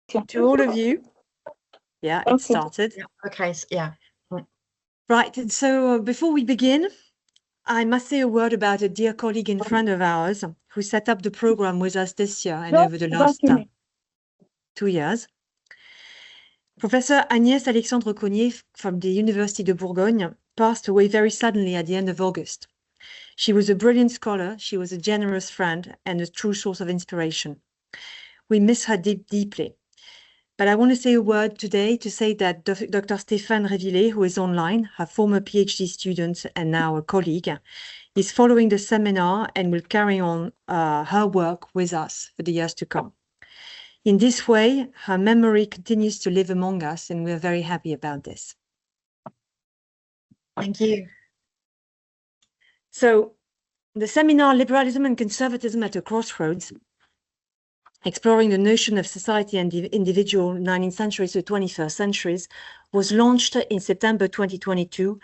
to all of you. Yeah, it started. Yeah. Okay, yeah. Right, and so before we begin, I must say a word about a dear colleague and friend of ours who set up the program with us this year and over the last 2 years. Professor Agnès Alexandre Cognier from the University de Bourgogne passed away very suddenly at the end of August. She was a brilliant scholar, she was a generous friend, and a true source of inspiration. We miss her deeply. But I want to say a word today to say that Dr. Stéphane Révillé, who is online, her former PhD student and now a colleague, is following the seminar and will carry on her work with us for the years to come. In this way, her memory continues to live among us, and we're very happy about this. Thank you. So, the seminar Liberalism and Conservatism at a Crossroads, exploring the notion of society and the individual 19th century to 21st centuries, was launched in September 2022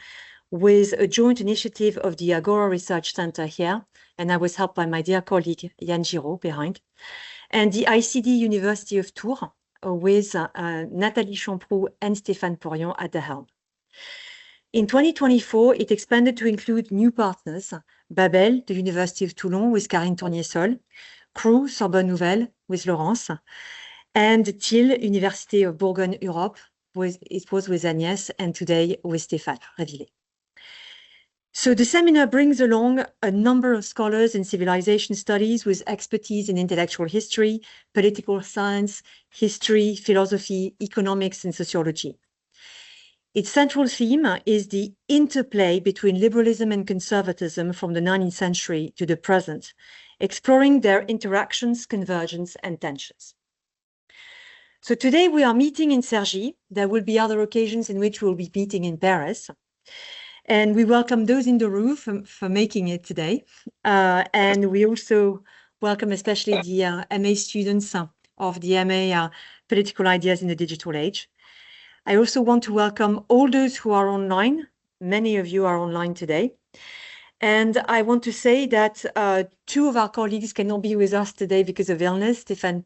with a joint initiative of the Agora Research Center here, and I was helped by my dear colleague Yann Giraud behind, and the ICD University of Tours with Nathalie Champroux and Stéphane Porion at the helm. In 2024, it expanded to include new partners, Babel, the University of Toulon with Karine Tournier-Sol, CRU, Sorbonne Nouvelle with Laurence, and TIL, Université of Bourgogne Europe, it was with Agnès, and today with Stéphane Révillé. So the seminar brings along a number of scholars in civilization studies with expertise in intellectual history, political science, history, philosophy, economics, and sociology. Its central theme is the interplay between liberalism and conservatism from the 19th century to the present, exploring their interactions, convergence, and tensions. So today we are meeting in Cergy. There will be other occasions in which we'll be meeting in Paris. And we welcome those in the room for making it today. And we also welcome especially the MA students of the MA Political Ideas in the Digital Age. I also want to welcome all those who are online. Many of you are online today. And I want to say that two of our colleagues cannot be with us today because of illness, Stéphane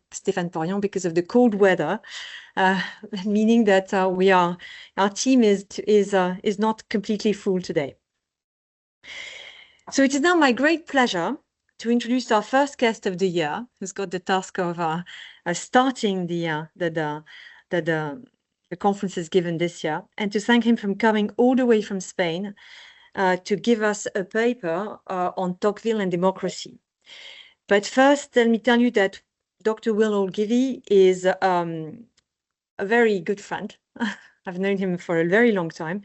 Porion, because of the cold weather, meaning that our team is not completely full today. So it is now my great pleasure to introduce our first guest of the year, who's got the task of starting the conferences given this year, and to thank him for coming all the way from Spain to give us a paper on Tocqueville and democracy. But first, let me tell you that Dr. Will Olgivie is a very good friend. I've known him for a very long time.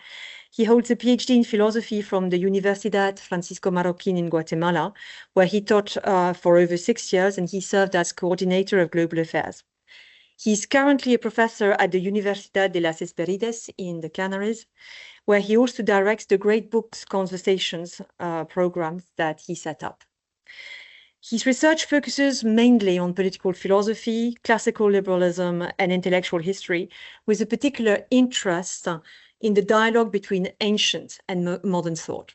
He holds a PhD in philosophy from the Universidad Francisco Marroquín in Guatemala, where he taught for over 6 years, and he served as coordinator of global affairs. He's currently a professor at the Universidad de las Hesperides in the Canaries, where he also directs the Great Books Conversations programs that he set up. His research focuses mainly on political philosophy, classical liberalism, and intellectual history, with a particular interest in the dialogue between ancient and modern thought.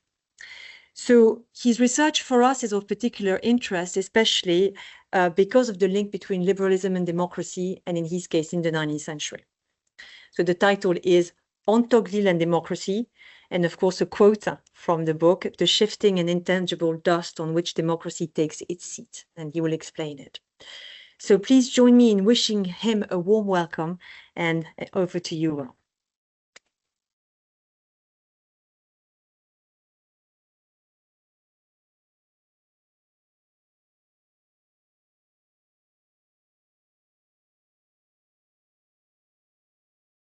So his research for us is of particular interest, especially because of the link between liberalism and democracy, and in his case, in the 19th century. So the title is On Tocqueville and Democracy, and of course, a quote from the book, The Shifting and Intangible Dust on Which Democracy Takes Its Seat, and he will explain it. So please join me in wishing him a warm welcome, and over to you, Will.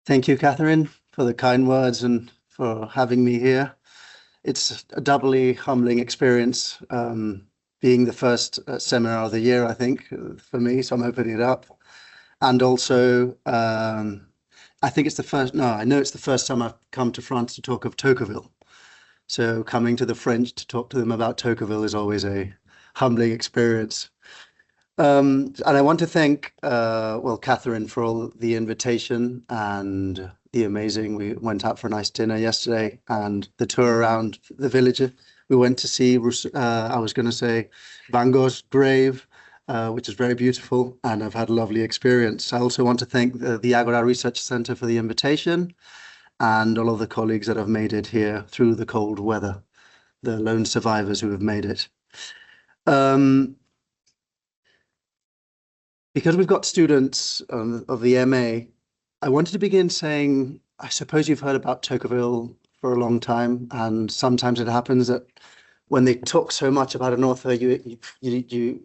Thank you, Catherine, for the kind words and for having me here. It's a doubly humbling experience, being the first seminar of the year, I think, for me, so I'm opening it up. And also, I think it's the first, no, I know it's the first time I've come to France to talk of Tocqueville. So coming to the French to talk to them about Tocqueville is always a humbling experience. And I want to thank, well, Catherine for all the invitation and the amazing, we went out for a nice dinner yesterday and the tour around the village. We went to see, I was going to say, Van Gogh's grave which is very beautiful, and I've had a lovely experience. I also want to thank the Agora Research Center for the invitation and all of the colleagues that have made it here through the cold weather, the lone survivors who have made it. Because we've got students of the MA, I wanted to begin saying, I suppose you've heard about Tocqueville for a long time, and sometimes it happens that when they talk so much about an author, you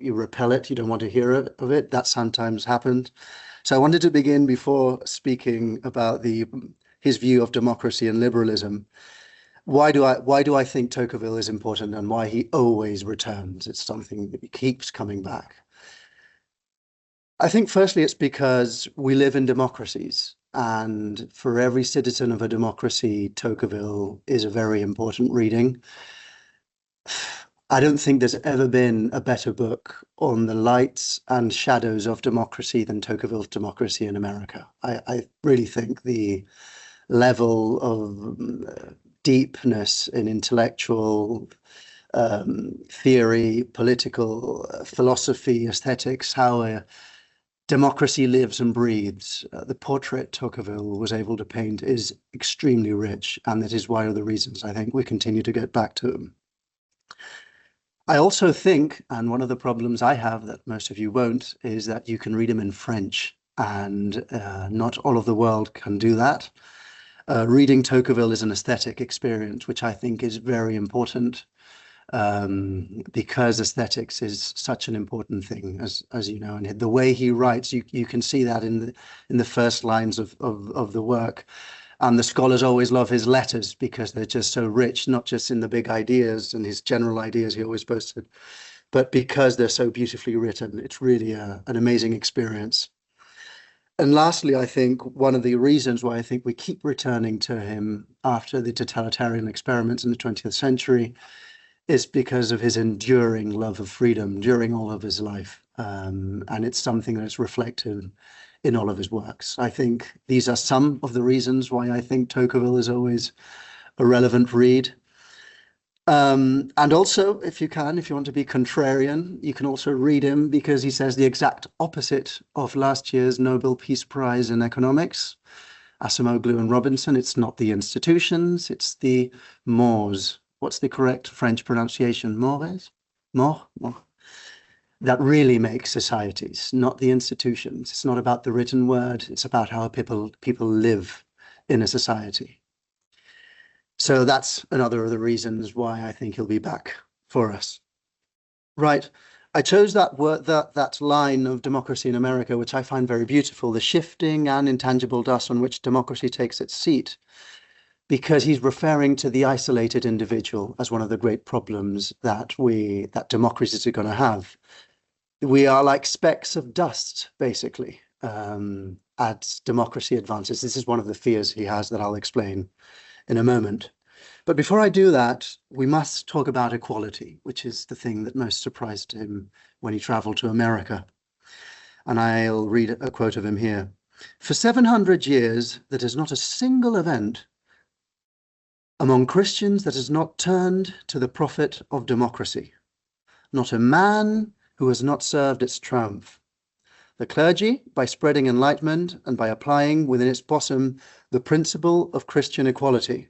repel it, you don't want to hear of it. That sometimes happened. So I wanted to begin before speaking about his view of democracy and liberalism. Why do I think Tocqueville is important and why he always returns? It's something that keeps coming back. I think firstly, it's because we live in democracies, and for every citizen of a democracy, Tocqueville is a very important reading. I don't think there's ever been a better book on the lights and shadows of democracy than Tocqueville's Democracy in America. I really think the level of deepness in intellectual theory, political philosophy, aesthetics, how democracy lives and breathes. The portrait Tocqueville was able to paint is extremely rich, and that is one of the reasons I think we continue to get back to him. I also think, and one of the problems I have that most of you won't, is that you can read him in French, and not all of the world can do that. Reading Tocqueville is an aesthetic experience, which I think is very important, because aesthetics is such an important thing, as you know, and the way he writes, you can see that in the first lines of the work. And the scholars always love his letters because they're just so rich, not just in the big ideas and his general ideas he always posted, but because they're so beautifully written. It's really an amazing experience. And lastly, I think one of the reasons why I think we keep returning to him after the totalitarian experiments in the 20th century is because of his enduring love of freedom during all of his life. And it's something that's reflected in all of his works. I think these are some of the reasons why I think Tocqueville is always a relevant read. And also, if you want to be contrarian, you can also read him because he says the exact opposite of last year's Nobel Peace Prize in economics, Acemoglu and Robinson. It's not the institutions, it's the mores. What's the correct French pronunciation? Mores? More? That really make societies, not the institutions. It's not about the written word. It's about how people live in a society. So that's another of the reasons why I think he'll be back for us. Right. I chose that word, that line of Democracy in America, which I find very beautiful, the shifting and intangible dust on which democracy takes its seat, because he's referring to the isolated individual as one of the great problems that democracies are going to have. We are like specks of dust, basically, as democracy advances. This is one of the fears he has that I'll explain in a moment. But before I do that, we must talk about equality, which is the thing that most surprised him when he traveled to America. And I'll read a quote of him here. For 700 years, there is not a single event among Christians that has not turned to the profit of democracy. Not a man who has not served its triumph. The clergy, by spreading enlightenment and by applying within its bosom the principle of Christian equality.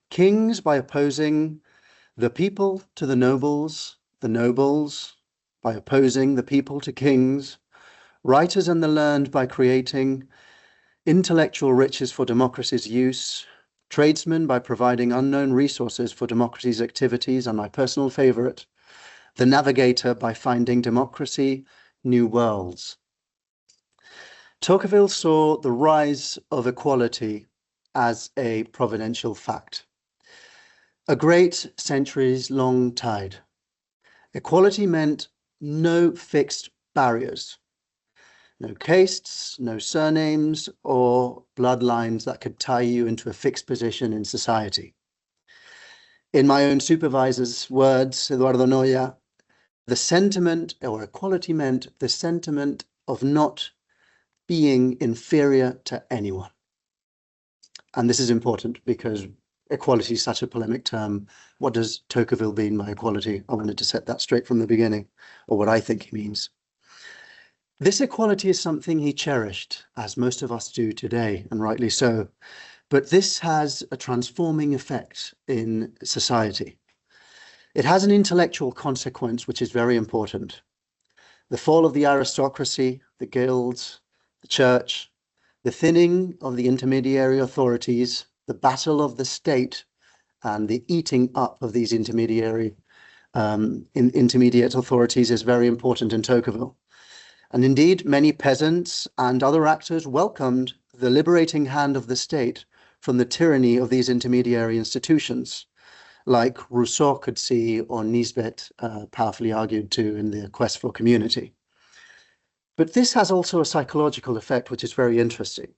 Kings, by opposing the people to the nobles by opposing the people to kings. Writers and the learned by creating intellectual riches for democracy's use. Tradesmen by providing unknown resources for democracy's activities, and my personal favorite, the navigator by finding democracy new worlds. Tocqueville saw the rise of equality as a providential fact, a great centuries-long tide. Equality meant no fixed barriers, no castes, no surnames or bloodlines that could tie you into a fixed position in society. In my own supervisor's words, Eduardo Noya, the sentiment, or equality meant the sentiment of not being inferior to anyone. And this is important because equality is such a polemic term. What does Tocqueville mean by equality? I wanted to set that straight from the beginning, or what I think he means. This equality is something he cherished, as most of us do today, and rightly so. But this has a transforming effect in society. It has an intellectual consequence, which is very important. The fall of the aristocracy, the guilds, the church, the thinning of the intermediary authorities, the battle of the state, and the eating up of these intermediate authorities is very important in Tocqueville. And indeed, many peasants and other actors welcomed the liberating hand of the state from the tyranny of these intermediary institutions, like Rousseau could see or Nisbet powerfully argued to in the Quest for Community. But this has also a psychological effect, which is very interesting.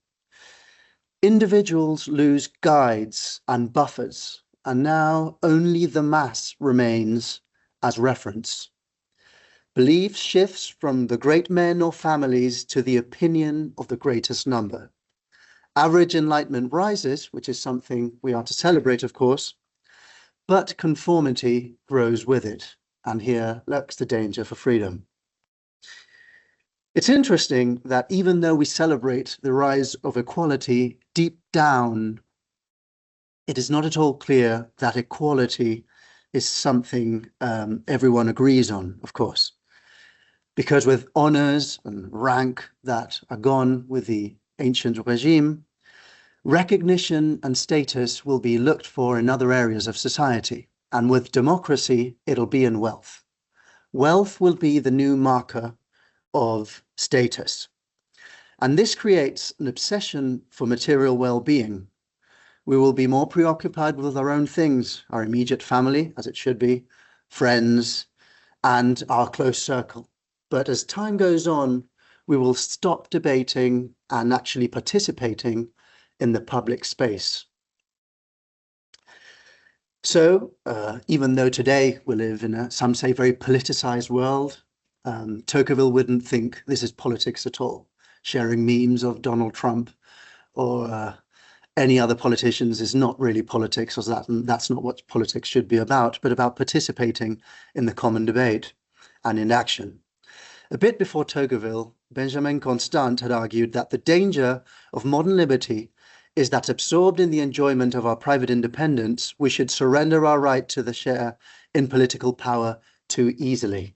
Individuals lose guides and buffers, and now only the mass remains as reference. Belief shifts from the great men or families to the opinion of the greatest number. Average enlightenment rises, which is something we are to celebrate, of course, but conformity grows with it. And here lurks the danger for freedom. It's interesting that even though we celebrate the rise of equality, deep down, it is not at all clear that equality is something everyone agrees on, of course. Because with honors and rank that are gone with the ancient regime, recognition and status will be looked for in other areas of society. And with democracy, it'll be in wealth. Wealth will be the new marker of status. And this creates an obsession for material well-being. We will be more preoccupied with our own things, our immediate family, as it should be, friends, and our close circle. But as time goes on, we will stop debating and actually participating in the public space. So even though today we live in a, some say, very politicized world, Tocqueville wouldn't think this is politics at all. Sharing memes of Donald Trump or any other politicians is not really politics, or that's not what politics should be about, but about participating in the common debate and in action. A bit before Tocqueville, Benjamin Constant had argued that the danger of modern liberty is that, absorbed in the enjoyment of our private independence, we should surrender our right to the share in political power too easily.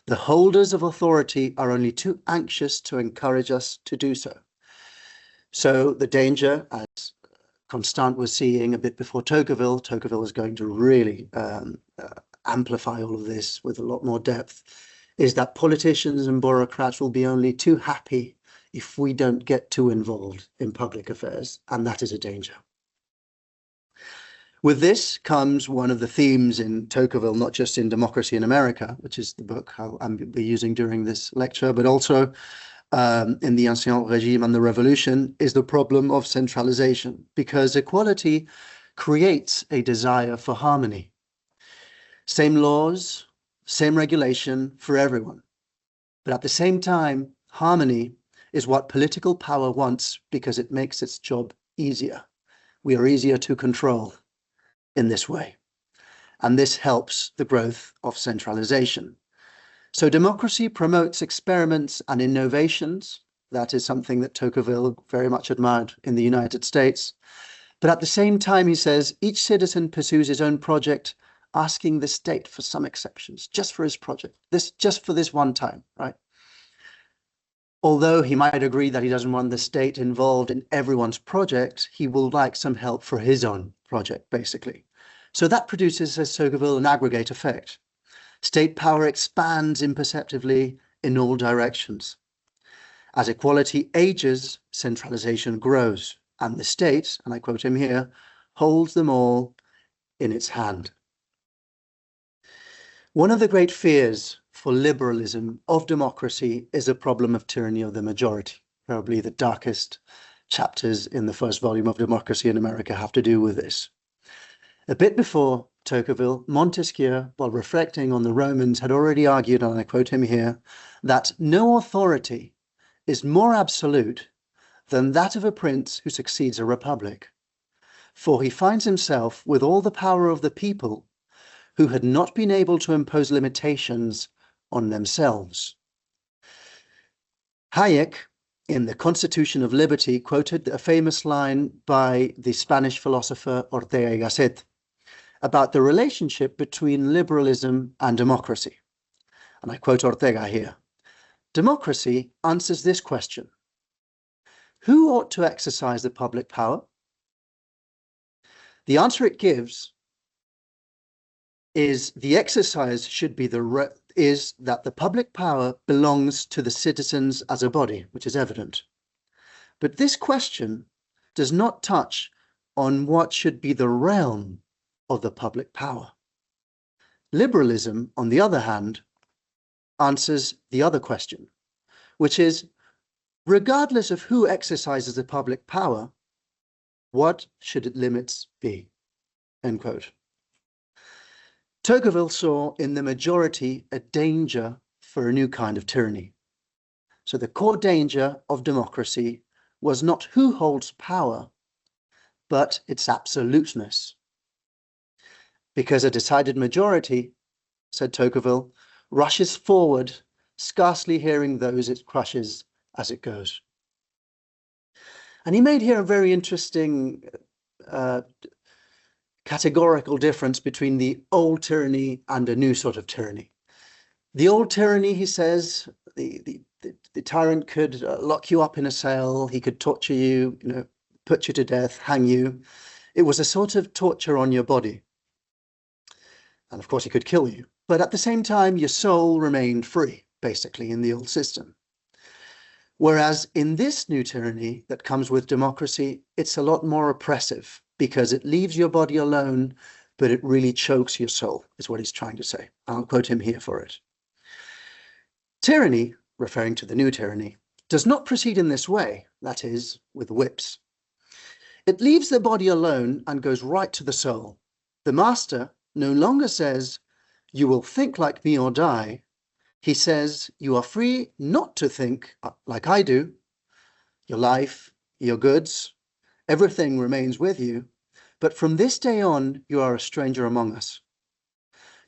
The holders of authority are only too anxious to encourage us to do so. So the danger, as Constant was seeing a bit before Tocqueville, Tocqueville was going to really amplify all of this with a lot more depth, is that politicians and bureaucrats will be only too happy if we don't get too involved in public affairs, and that is a danger. With this comes one of the themes in Tocqueville, not just in Democracy in America, which is the book I'll be using during this lecture, but also in the Ancien Régime and the Revolution, is the problem of centralization, because equality creates a desire for harmony. Same laws, same regulation for everyone. But at the same time, harmony is what political power wants because it makes its job easier. We are easier to control in this way. And this helps the growth of centralization. So democracy promotes experiments and innovations. That is something that Tocqueville very much admired in the United States. But at the same time, he says, each citizen pursues his own project, asking the state for some exceptions, just for his project, just for this one time, right? Although he might agree that he doesn't want the state involved in everyone's project, he will like some help for his own project, basically. So that produces, says Tocqueville, an aggregate effect. State power expands imperceptibly in all directions. As equality ages, centralization grows, and the state, and I quote him here, holds them all in its hand. One of the great fears for liberalism of democracy is a problem of tyranny of the majority. Probably the darkest chapters in the first volume of Democracy in America have to do with this. A bit before Tocqueville, Montesquieu, while reflecting on the Romans, had already argued, and I quote him here, that no authority is more absolute than that of a prince who succeeds a republic. For he finds himself with all the power of the people who had not been able to impose limitations on themselves. Hayek, in The Constitution of Liberty, quoted a famous line by the Spanish philosopher Ortega y Gasset about the relationship between liberalism and democracy. And I quote Ortega here. Democracy answers this question: who ought to exercise the public power? The answer it gives is the exercise should be is that the public power belongs to the citizens as a body, which is evident. But this question does not touch on what should be the realm of the public power. Liberalism, on the other hand, answers the other question, which is, regardless of who exercises the public power, what should its limits be? End quote. Tocqueville saw in the majority a danger for a new kind of tyranny. So the core danger of democracy was not who holds power, but its absoluteness. Because a decided majority, said Tocqueville, rushes forward, scarcely hearing those it crushes as it goes. And he made here a very interesting categorical difference between the old tyranny and a new sort of tyranny. The old tyranny, he says, the tyrant could lock you up in a cell, he could torture you, put you to death, hang you. It was a sort of torture on your body. And of course, he could kill you. But at the same time, your soul remained free, basically, in the old system. Whereas in this new tyranny that comes with democracy, it's a lot more oppressive because it leaves your body alone, but it really chokes your soul, is what he's trying to say. I'll quote him here for it. Tyranny, referring to the new tyranny, does not proceed in this way, that is, with whips. It leaves the body alone and goes right to the soul. The master no longer says, you will think like me or die. He says, you are free not to think like I do. Your life, your goods, everything remains with you. But from this day on, you are a stranger among us.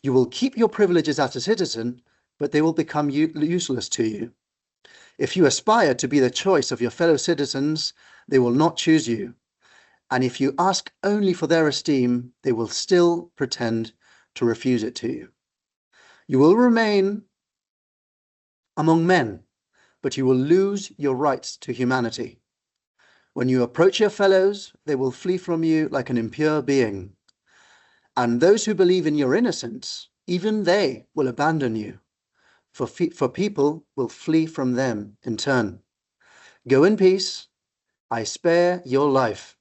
You will keep your privileges as a citizen, but they will become useless to you. If you aspire to be the choice of your fellow citizens, they will not choose you. And if you ask only for their esteem, they will still pretend to refuse it to you. You will remain among men, but you will lose your rights to humanity. When you approach your fellows, they will flee from you like an impure being. And those who believe in your innocence, even they will abandon you, for people will flee from them in turn. Go in peace. I spare your life,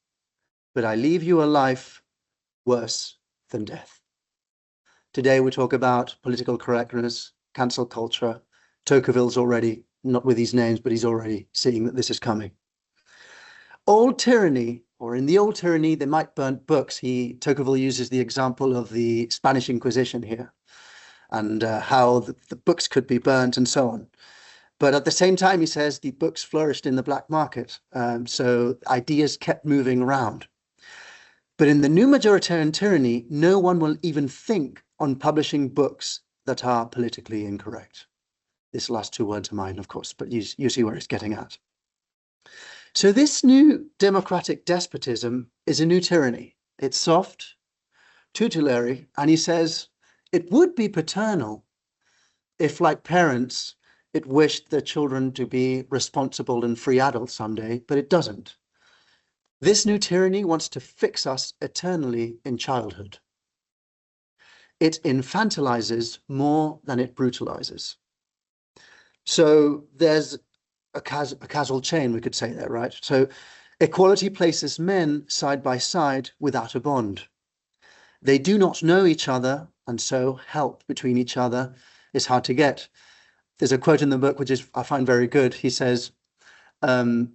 but I leave you a life worse than death. Today we talk about political correctness, cancel culture. Tocqueville's already, not with these names, but he's already seeing that this is coming. Old tyranny, or in the old tyranny, they might burn books. Tocqueville uses the example of the Spanish Inquisition here, and how the books could be burnt and so on. But at the same time, he says the books flourished in the black market, so ideas kept moving around. But in the new majoritarian tyranny, no one will even think on publishing books that are politically incorrect. This last two words are mine, of course, but you see where it's getting at. So this new democratic despotism is a new tyranny. It's soft, tutelary, and he says it would be paternal if, like parents, it wished their children to be responsible and free adults someday, but it doesn't. This new tyranny wants to fix us eternally in childhood. It infantilizes more than it brutalizes. So there's a causal chain, we could say there, right? So equality places men side by side without a bond. They do not know each other, and so help between each other is hard to get. There's a quote in the book, which I find very good. He says, a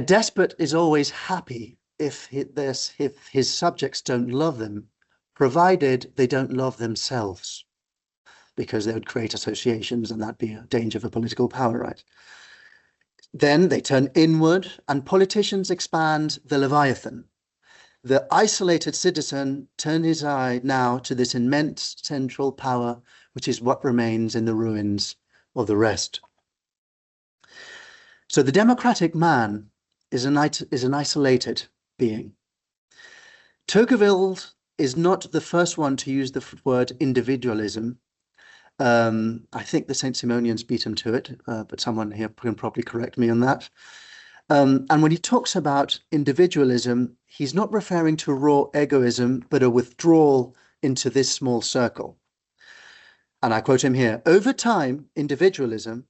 despot is always happy if his subjects don't love them, provided they don't love themselves, because they would create associations and that'd be a danger for political power, right? Then they turn inward and politicians expand the Leviathan. The isolated citizen turned his eye now to this immense central power, which is what remains in the ruins of the rest. So the democratic man is an isolated being. Tocqueville is not the first one to use the word individualism. I think the St. Simonians beat him to it, but someone here can probably correct me on that. And when he talks about individualism, he's not referring to raw egoism, but a withdrawal into this small circle. And I quote him here, "Over time, individualism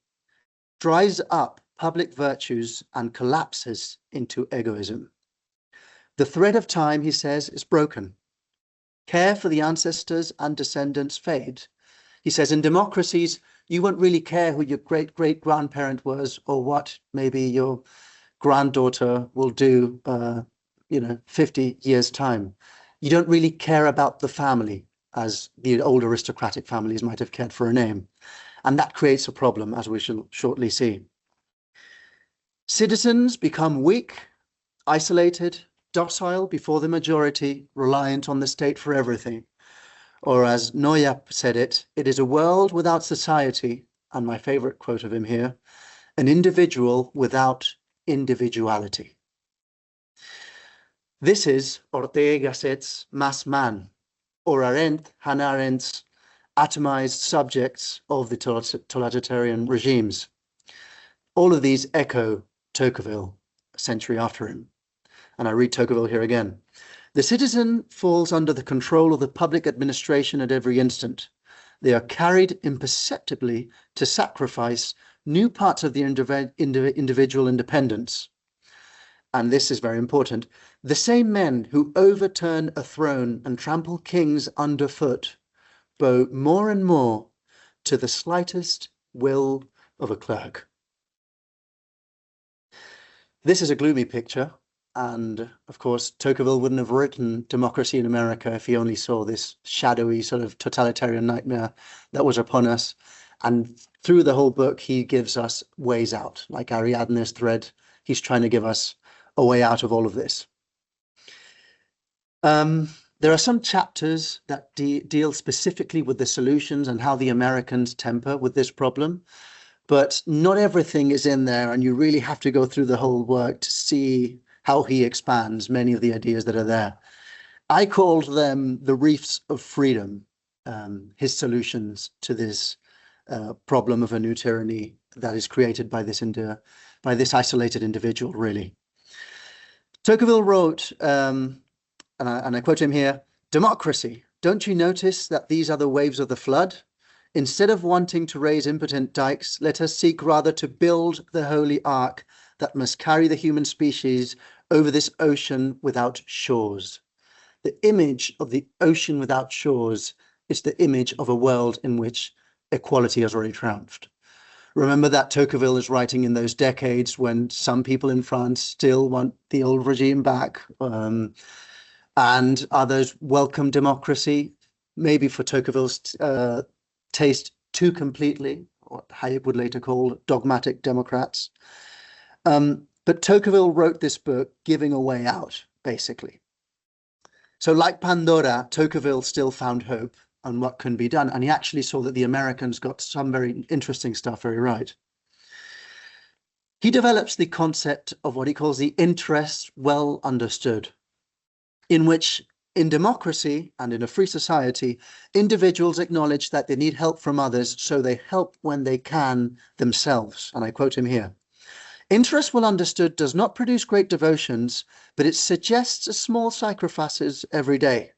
dries up public virtues and collapses into egoism. The thread of time," he says, "is broken. Care for the ancestors and descendants fades." He says, in democracies, you won't really care who your great-great-grandparent was or what maybe your granddaughter will do, 50 years' time. You don't really care about the family as the old aristocratic families might have cared for a name. And that creates a problem, as we shall shortly see. Citizens become weak, isolated, docile before the majority, reliant on the state for everything. Or as Neuer said it is a world without society, and my favorite quote of him here, an individual without individuality. This is Ortega y Gasset's mass man, or Hannah Arendt's atomized subjects of the totalitarian regimes. All of these echo Tocqueville a century after him. And I read Tocqueville here again. "The citizen falls under the control of the public administration at every instant. They are carried imperceptibly to sacrifice new parts of the individual independence." And this is very important. "The same men who overturn a throne and trample kings underfoot bow more and more to the slightest will of a clerk." This is a gloomy picture. And of course, Tocqueville wouldn't have written Democracy in America if he only saw this shadowy sort of totalitarian nightmare that was upon us. And through the whole book, he gives us ways out, like Ariadne's thread. He's trying to give us a way out of all of this. There are some chapters that deal specifically with the solutions and how the Americans temper with this problem, but not everything is in there. And you really have to go through the whole work to see how he expands many of the ideas that are there. I called them the reefs of freedom, his solutions to this problem of a new tyranny that is created by this isolated individual, really. Tocqueville wrote, and I quote him here, "Democracy, don't you notice that these are the waves of the flood? Instead of wanting to raise impotent dikes, let us seek rather to build the holy ark that must carry the human species over this ocean without shores." The image of the ocean without shores is the image of a world in which equality has already triumphed. Remember that Tocqueville is writing in those decades when some people in France still want the old regime back, and others welcome democracy, maybe for Tocqueville's taste too completely, what Hayek would later call dogmatic Democrats. But Tocqueville wrote this book giving a way out, basically. So like Pandora, Tocqueville still found hope on what can be done. And he actually saw that the Americans got some very interesting stuff very right. He develops the concept of what he calls the interest well understood, in which in democracy and in a free society, individuals acknowledge that they need help from others, so they help when they can themselves. And I quote him here. "Interest well understood does not produce great devotions, but it suggests small sacrifices every day.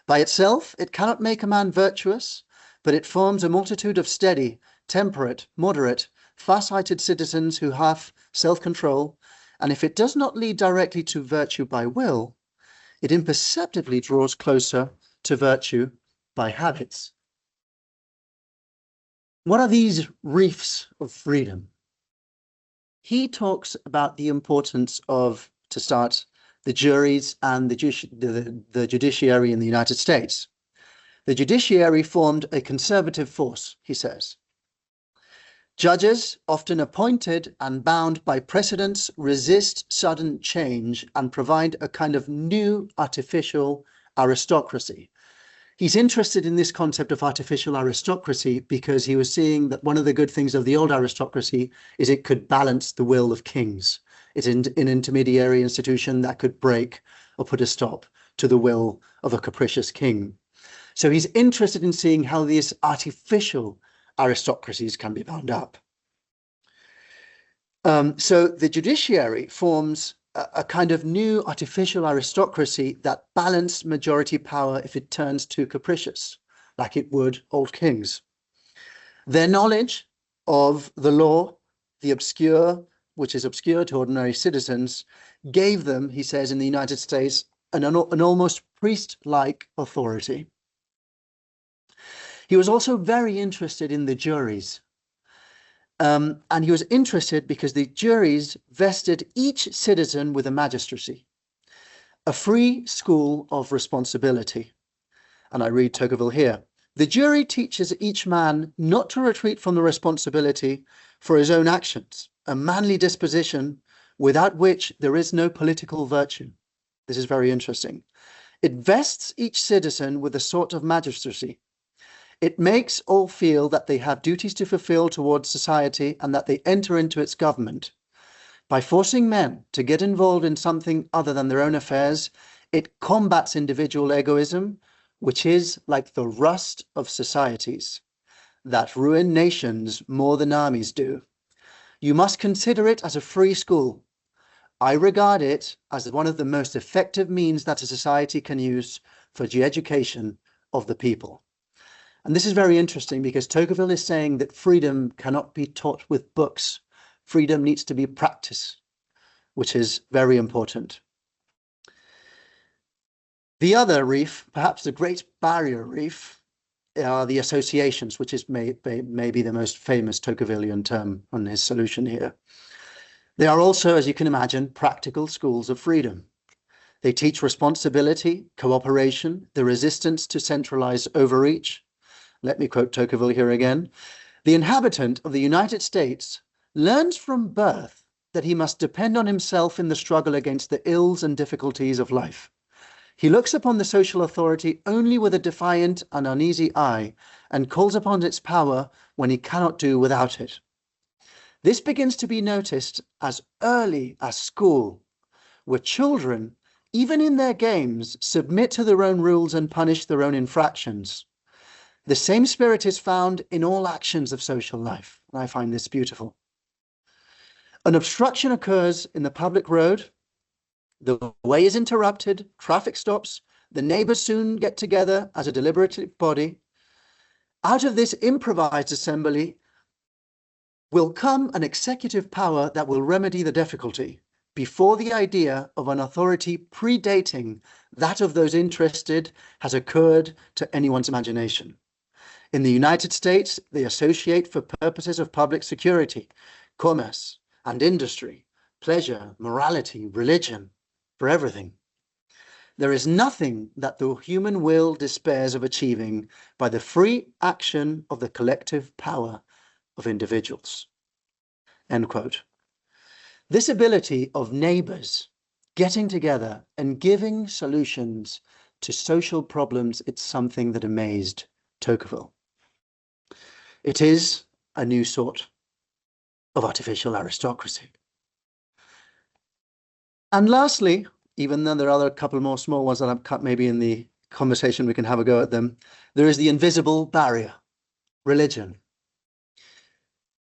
By itself, it cannot make a man virtuous, but it forms a multitude of steady, temperate, moderate, far-sighted citizens who have self-control, and if it does not lead directly to virtue by will, it imperceptibly draws closer to virtue by habits." What are these reefs of freedom? He talks about the importance of, to start, the juries and the judiciary in the United States. The judiciary formed a conservative force, he says. "Judges, often appointed and bound by precedents, resist sudden change and provide a kind of new artificial aristocracy." He's interested in this concept of artificial aristocracy because he was seeing that one of the good things of the old aristocracy is it could balance the will of kings. It's an intermediary institution that could break or put a stop to the will of a capricious king. So he's interested in seeing how these artificial aristocracies can be bound up. So the judiciary forms a kind of new artificial aristocracy that balanced majority power if it turns too capricious, like it would old kings. Their knowledge of the law, the obscure, which is obscure to ordinary citizens, gave them, he says, in the United States, an almost priest-like authority. He was also very interested in the juries. And he was interested because the juries vested each citizen with a magistracy, a free school of responsibility. And I read Tocqueville here. The jury teaches each man not to retreat from the responsibility for his own actions, a manly disposition without which there is no political virtue. This is very interesting. It vests each citizen with a sort of magistracy. It makes all feel that they have duties to fulfill towards society and that they enter into its government. By forcing men to get involved in something other than their own affairs, it combats individual egoism, which is like the rust of societies that ruin nations more than armies do. You must consider it as a free school. I regard it as one of the most effective means that a society can use for the education of the people. And this is very interesting because Tocqueville is saying that freedom cannot be taught with books. Freedom needs to be practiced, which is very important. The other reef, perhaps the Great Barrier Reef, are the associations, which is maybe the most famous Tocquevillian term on his solution here. They are also, as you can imagine, practical schools of freedom. They teach responsibility, cooperation, the resistance to centralized overreach. Let me quote Tocqueville here again. The inhabitant of the United States learns from birth that he must depend on himself in the struggle against the ills and difficulties of life. He looks upon the social authority only with a defiant and uneasy eye and calls upon its power when he cannot do without it. This begins to be noticed as early as school, where children, even in their games, submit to their own rules and punish their own infractions. The same spirit is found in all actions of social life, and I find this beautiful. An obstruction occurs in the public road, the way is interrupted, traffic stops, the neighbors soon get together as a deliberative body. Out of this improvised assembly will come an executive power that will remedy the difficulty before the idea of an authority predating that of those interested has occurred to anyone's imagination. In the United States, they associate for purposes of public security, commerce and industry, pleasure, morality, religion, for everything. There is nothing that the human will despairs of achieving by the free action of the collective power of individuals. End quote. This ability of neighbors getting together and giving solutions to social problems, it's something that amazed Tocqueville. It is a new sort of artificial aristocracy. And lastly, even though there are a couple more small ones that I've cut maybe in the conversation, we can have a go at them, there is the invisible barrier, religion.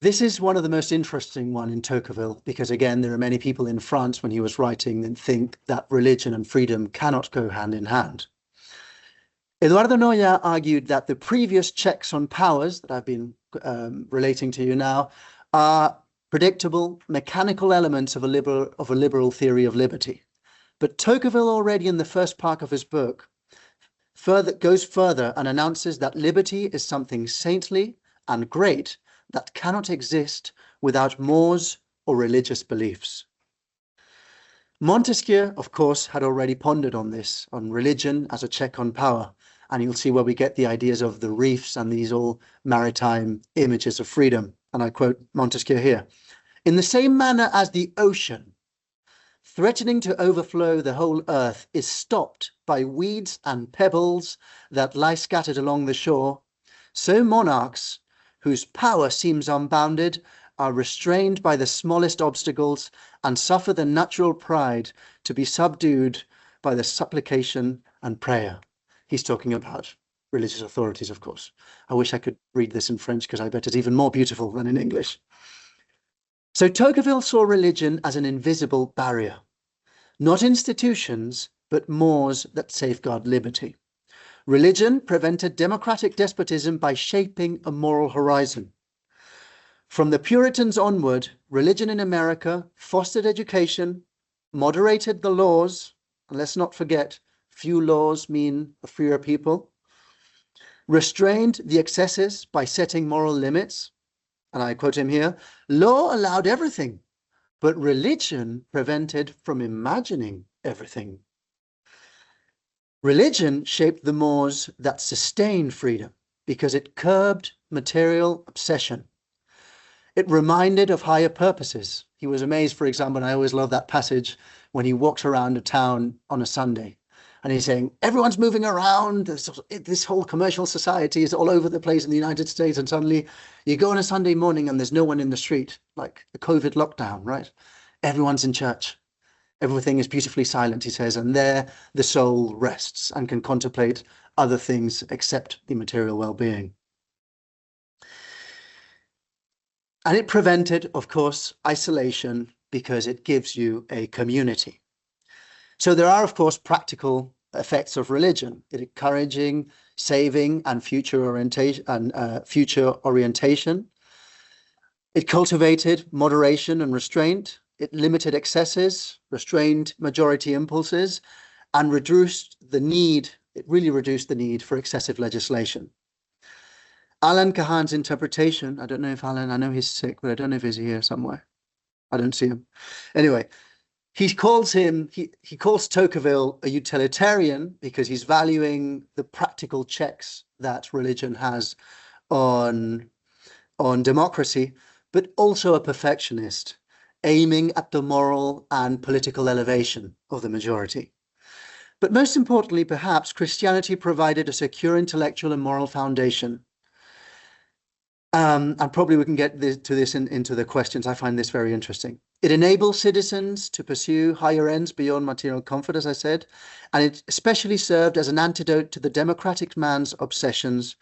This is one of the most interesting one in Tocqueville, because again, there are many people in France when he was writing that think that religion and freedom cannot go hand in hand. Eduardo Noya argued that the previous checks on powers that I've been relating to you now are predictable, mechanical elements of a liberal theory of liberty. But Tocqueville already in the first part of his book goes further and announces that liberty is something saintly and great that cannot exist without mores or religious beliefs. Montesquieu, of course, had already pondered on this, on religion as a check on power, and you'll see where we get the ideas of the reefs and these all maritime images of freedom. And I quote Montesquieu here. In the same manner as the ocean threatening to overflow the whole earth, is stopped by weeds and pebbles that lie scattered along the shore, so monarchs, whose power seems unbounded, are restrained by the smallest obstacles and suffer the natural pride to be subdued by the supplication and prayer. He's talking about religious authorities, of course. I wish I could read this in French because I bet it's even more beautiful than in English. So Tocqueville saw religion as an invisible barrier, not institutions, but mores that safeguard liberty. Religion prevented democratic despotism by shaping a moral horizon. From the Puritans onward, religion in America fostered education, moderated the laws, and let's not forget, few laws mean a freer people, restrained the excesses by setting moral limits, and I quote him here, law allowed everything, but religion prevented from imagining everything. Religion shaped the mores that sustained freedom because it curbed material obsession. It reminded of higher purposes. He was amazed, for example, and I always love that passage when he walks around a town on a Sunday and he's saying, everyone's moving around. This whole commercial society is all over the place in the United States. And suddenly you go on a Sunday morning and there's no one in the street, like the COVID lockdown, right? Everyone's in church. Everything is beautifully silent, he says, and there the soul rests and can contemplate other things except the material well-being. And it prevented, of course, isolation because it gives you a community. So there are, of course, practical effects of religion, it encouraging, saving, and future orientation. It cultivated moderation and restraint. It limited excesses, restrained majority impulses, and reduced the need. It really reduced the need for excessive legislation. Alan Kahan's interpretation, I don't know if Alan, I know he's sick, but I don't know if he's here somewhere. I don't see him. Anyway, he calls Tocqueville a utilitarian because he's valuing the practical checks that religion has on democracy, but also a perfectionist, aiming at the moral and political elevation of the majority. But most importantly, perhaps, Christianity provided a secure intellectual and moral foundation. And probably we can get to this into the questions. I find this very interesting. It enables citizens to pursue higher ends beyond material comfort, as I said, and it especially served as an antidote to the democratic man's obsessions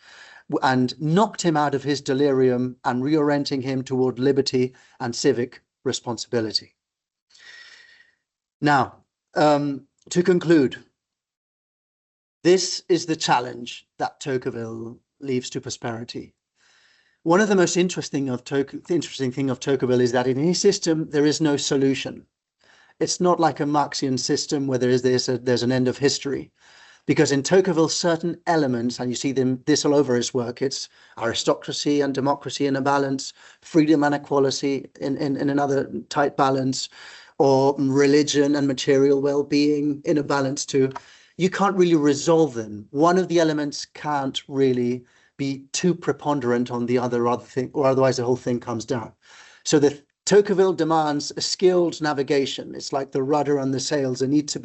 and knocked him out of his delirium and reorienting him toward liberty and civic responsibility. Now, to conclude, this is the challenge that Tocqueville leaves to posterity. One of the most interesting thing of Tocqueville is that in his system, there is no solution. It's not like a Marxian system where there's an end of history. Because in Tocqueville, certain elements, and you see this all over his work, it's aristocracy and democracy in a balance, freedom and equality in another tight balance, or religion and material well-being in a balance too. You can't really resolve them. One of the elements can't really be too preponderant on the other thing, or otherwise the whole thing comes down. So the Tocqueville demands a skilled navigation. It's like the rudder and the sails. There needs to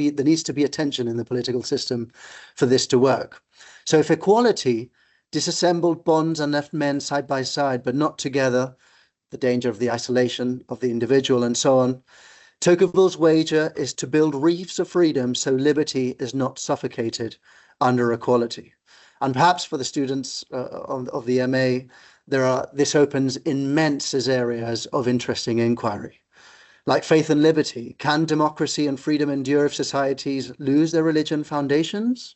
be attention in the political system for this to work. So if equality disassembled bonds and left men side by side, but not together, the danger of the isolation of the individual and so on, Tocqueville's wager is to build reefs of freedom so liberty is not suffocated under equality. And perhaps for the students of the MA, this opens immense areas of interesting inquiry. Like faith and liberty, can democracy and freedom endure if societies lose their religion foundations?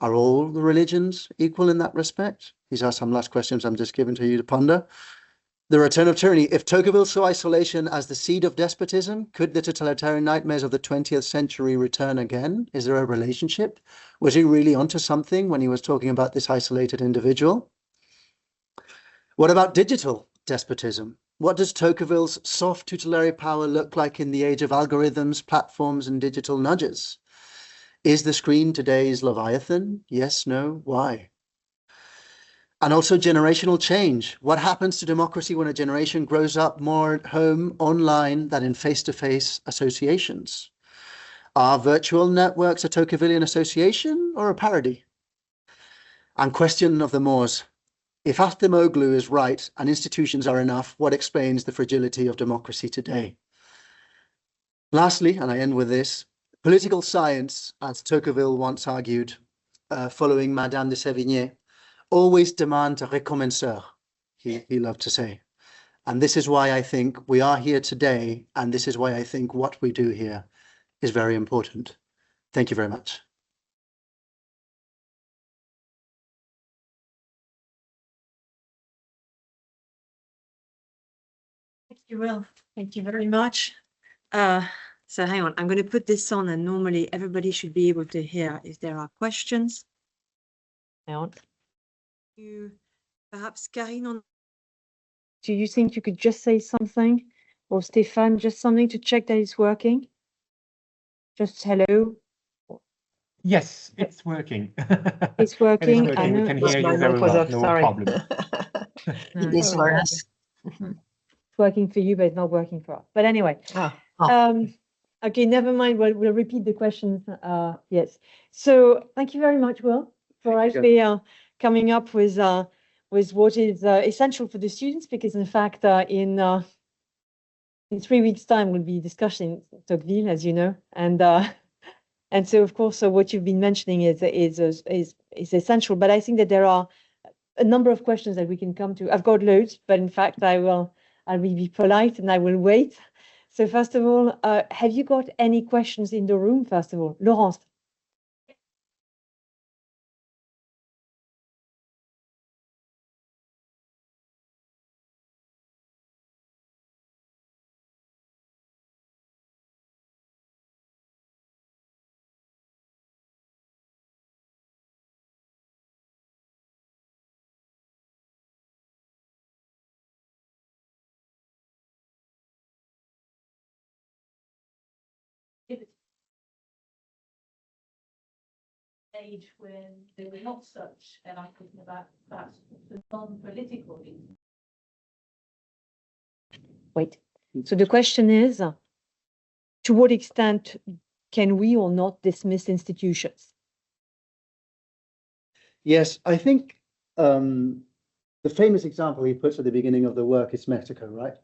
Are all the religions equal in that respect? These are some last questions I'm just giving to you to ponder. The return of tyranny. If Tocqueville saw isolation as the seed of despotism, could the totalitarian nightmares of the 20th century return again? Is there a relationship? Was he really onto something when he was talking about this isolated individual? What about digital despotism? What does Tocqueville's soft tutelary power look like in the age of algorithms, platforms, and digital nudges? Is the screen today's Leviathan? Yes, no, why? And also generational change. What happens to democracy when a generation grows up more at home online than in face-to-face associations? Are virtual networks a Tocquevillian association or a parody? And question of the Moors. If Acemoglu is right and institutions are enough, what explains the fragility of democracy today? Lastly, and I end with this, political science, as Tocqueville once argued, following Madame de Sévigné, always demand a recommenceur, he loved to say. And this is why I think we are here today, and this is why I think what we do here is very important. Thank you very much. Thank you, Will. Thank you very much. So hang on, I'm going to put this on, and normally everybody should be able to hear if there are questions. Hang on. Perhaps Karine, do you think you could just say something, or Stéphane, just something to check that it's working? Just hello. Yes, it's working. It's working. It is working. We can hear you very well. No problem. It is for us. It's working for you, but it's not working for us. But anyway. Okay, never mind. We'll repeat the questions. Yes. So thank you very much, Will, for actually coming up with what is essential for the students, because in fact, in 3 weeks' time, we'll be discussing Tocqueville, as you know, and so of course, what you've been mentioning is essential. But I think that there are a number of questions that we can come to. I've got loads, but in fact, I will be polite and I will wait. So first of all, have you got any questions in the room? First of all, Laurence. Age when there were not such, and I'm talking about perhaps the non-political. Wait. So the question is, to what extent can we or not dismiss institutions? Yes, I think the famous example he puts at the beginning of the work is Mexico, right?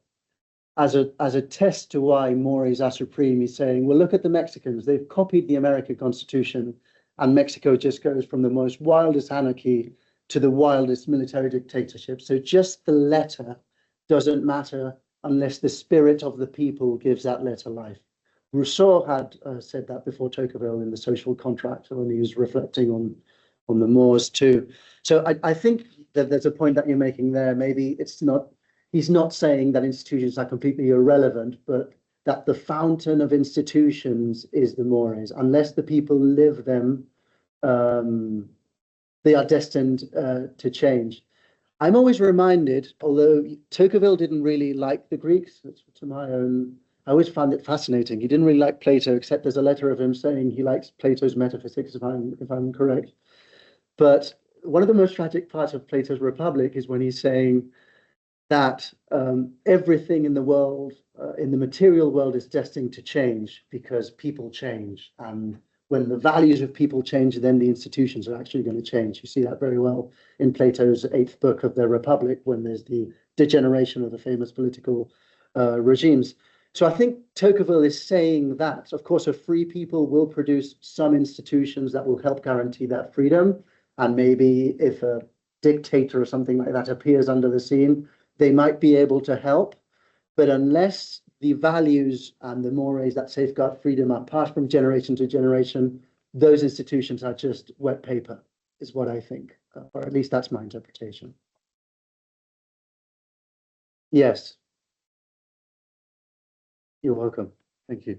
As a test to why mores are supreme, he's saying, well, look at the Mexicans. They've copied the American Constitution, and Mexico just goes from the most wildest anarchy to the wildest military dictatorship. So just the letter doesn't matter unless the spirit of the people gives that letter life. Rousseau had said that before Tocqueville in the Social Contract, when he was reflecting on the Moors too. So I think that there's a point that you're making there. Maybe it's not, he's not saying that institutions are completely irrelevant, but that the fountain of institutions is the mores. Unless the people live them, they are destined to change. I'm always reminded, although Tocqueville didn't really like the Greeks, to my own, I always found it fascinating. He didn't really like Plato, except there's a letter of him saying he likes Plato's metaphysics, if I'm correct. But one of the most tragic parts of Plato's Republic is when he's saying that everything in the world, in the material world, is destined to change because people change. And when the values of people change, then the institutions are actually going to change. You see that very well in Plato's 8th book of the Republic, when there's the degeneration of the famous political regimes. So I think Tocqueville is saying that, of course, a free people will produce some institutions that will help guarantee that freedom. And maybe if a dictator or something like that appears under the scene, they might be able to help. But unless the values and the mores that safeguard freedom are passed from generation to generation, those institutions are just wet paper, is what I think, or at least that's my interpretation. Yes. You're welcome. Thank you.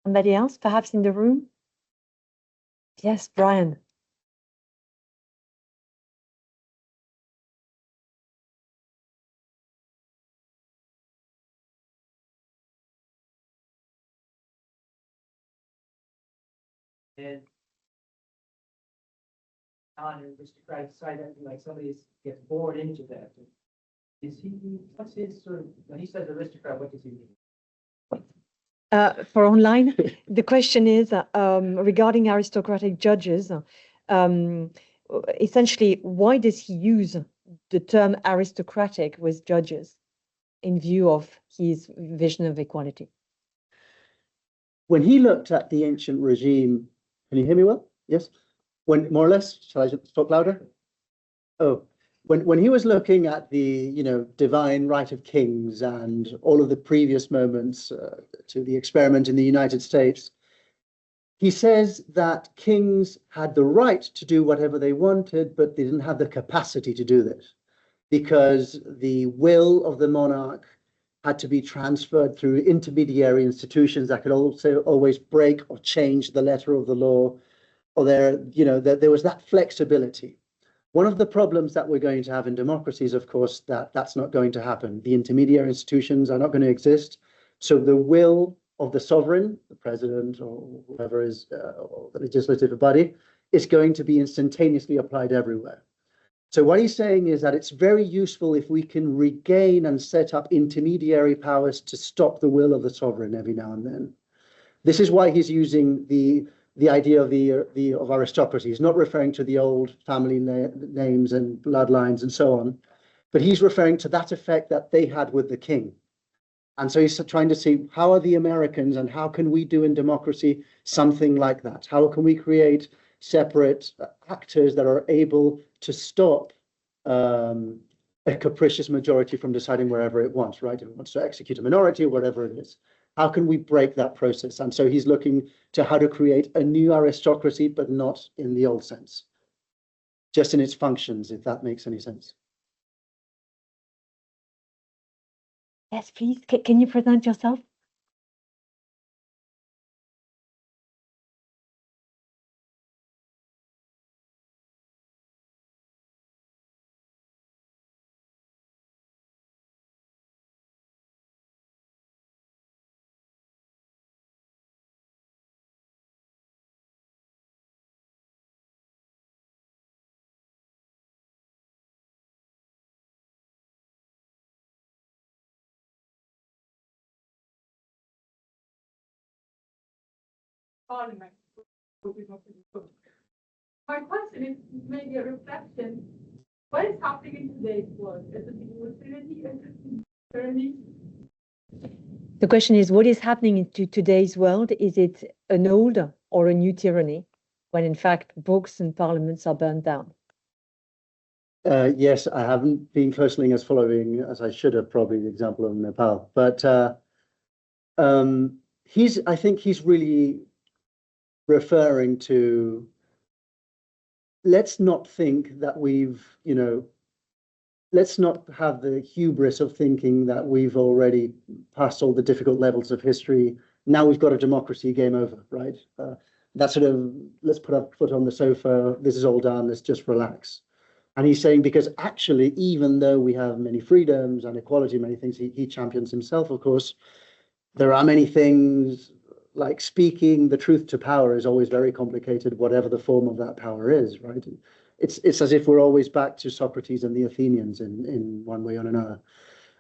Somebody else, perhaps in the room? Yes, Brian. And on an aristocratic side, like somebody gets bored into that. Is he, what's his sort of, when he says aristocrat, what does he mean? For online, the question is regarding aristocratic judges. Essentially, why does he use the term aristocratic with judges in view of his vision of equality? When he looked at the ancient regime, can you hear me well? Yes? When more or less, shall I talk louder? Oh, when he was looking at the, divine right of kings and all of the previous moments to the experiment in the United States, he says that kings had the right to do whatever they wanted, but they didn't have the capacity to do this because the will of the monarch had to be transferred through intermediary institutions that could also always break or change the letter of the law, or there was that flexibility. One of the problems that we're going to have in democracies, of course, that's not going to happen. The intermediary institutions are not going to exist. So the will of the sovereign, the president or whoever is or the legislative body, is going to be instantaneously applied everywhere. So what he's saying is that it's very useful if we can regain and set up intermediary powers to stop the will of the sovereign every now and then. This is why he's using the idea of aristocracy. He's not referring to the old family names and bloodlines and so on, but he's referring to that effect that they had with the king. And so he's trying to see how are the Americans and how can we do in democracy something like that? How can we create separate actors that are able to stop a capricious majority from deciding wherever it wants, right? If it wants to execute a minority or whatever it is. How can we break that process? And so he's looking to how to create a new aristocracy, but not in the old sense, just in its functions, if that makes any sense. Yes, please. Can you present yourself? Parliament. My question is maybe a reflection. What is happening in today's world? Is it university? Is it tyranny? The question is, what is happening in today's world? Is it an old or a new tyranny, when in fact books and parliaments are burned down? Yes, I haven't been closely as following as I should have, probably the example of Nepal, but I think he's really referring to, let's not think that let's not have the hubris of thinking that we've already passed all the difficult levels of history. Now we've got a democracy, game over, right? That sort of, let's put our foot on the sofa, this is all done, let's just relax. And he's saying, because actually, even though we have many freedoms and equality, many things he champions himself, of course, there are many things like speaking the truth to power is always very complicated, whatever the form of that power is, right? It's as if we're always back to Socrates and the Athenians in one way or another.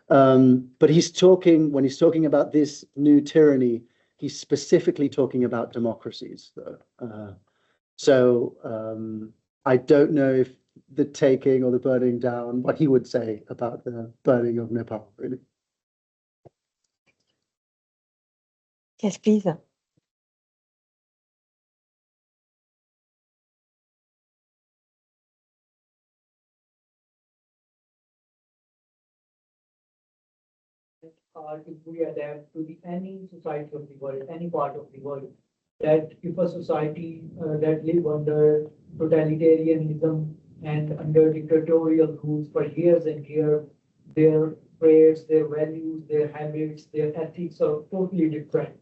But when he's talking about this new tyranny, he's specifically talking about democracies, though. I don't know if the taking or the burning down, what he would say about the burning of Nepal, really. Yes, please. If we adapt to any society of the world, any part of the world, that if a society that live under totalitarianism and under dictatorial rules for years and years, their prayers, their values, their habits, their ethics are totally different.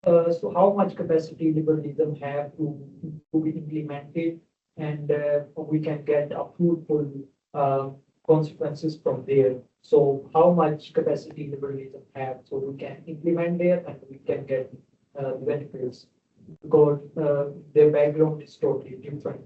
So how much capacity liberalism have to be implemented, and we can get a fruitful consequences from there. So how much capacity liberalism have so we can implement there and we can get benefits, because their background is totally different.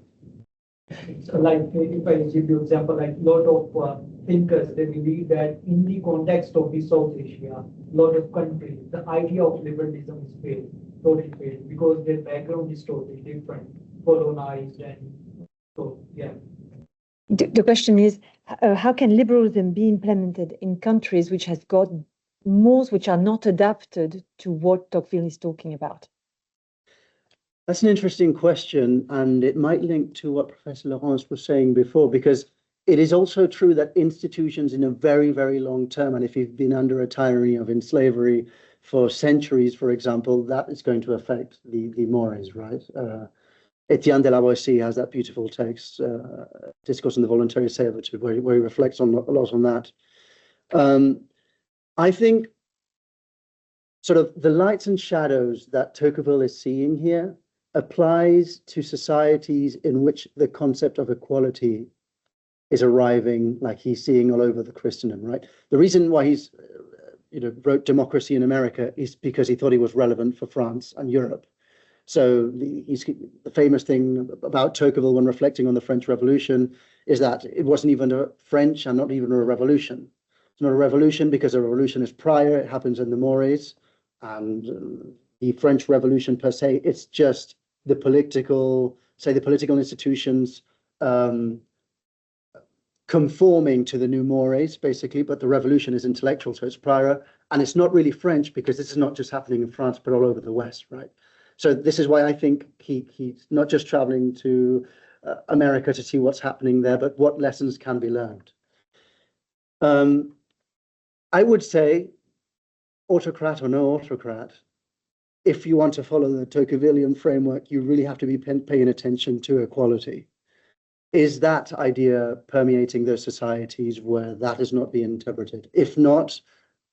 So like if I give you example, like a lot of thinkers, they believe that in the context of the South Asia, a lot of countries, the idea of liberalism is failed, totally failed, because their background is totally different, colonized, and so yeah. The question is, how can liberalism be implemented in countries which has got mores which are not adapted to what Tocqueville is talking about? That's an interesting question, and it might link to what Professor Laurence was saying before, because it is also true that institutions in a very, very long term, and if you've been under a tyranny of slavery for centuries, for example, that is going to affect the mores, right? Etienne de la Boétie has that beautiful text, Discourse on the Voluntary Servitude, where he reflects a lot on that. I think sort of the lights and shadows that Tocqueville is seeing here applies to societies in which the concept of equality is arriving, like he's seeing all over the Christendom, right? The reason why he's wrote Democracy in America is because he thought he was relevant for France and Europe. So the famous thing about Tocqueville when reflecting on the French Revolution is that it wasn't even a French and not even a revolution. It's not a revolution because a revolution is prior, it happens in the mores, and the French Revolution per se, it's just the political institutions conforming to the new mores, basically, but the revolution is intellectual, so it's prior, and it's not really French because this is not just happening in France, but all over the West, right? So this is why I think he's not just traveling to America to see what's happening there, but what lessons can be learned. I would say, autocrat or no autocrat, if you want to follow the Tocquevillian framework, you really have to be paying attention to equality. Is that idea permeating those societies where that is not being interpreted? If not,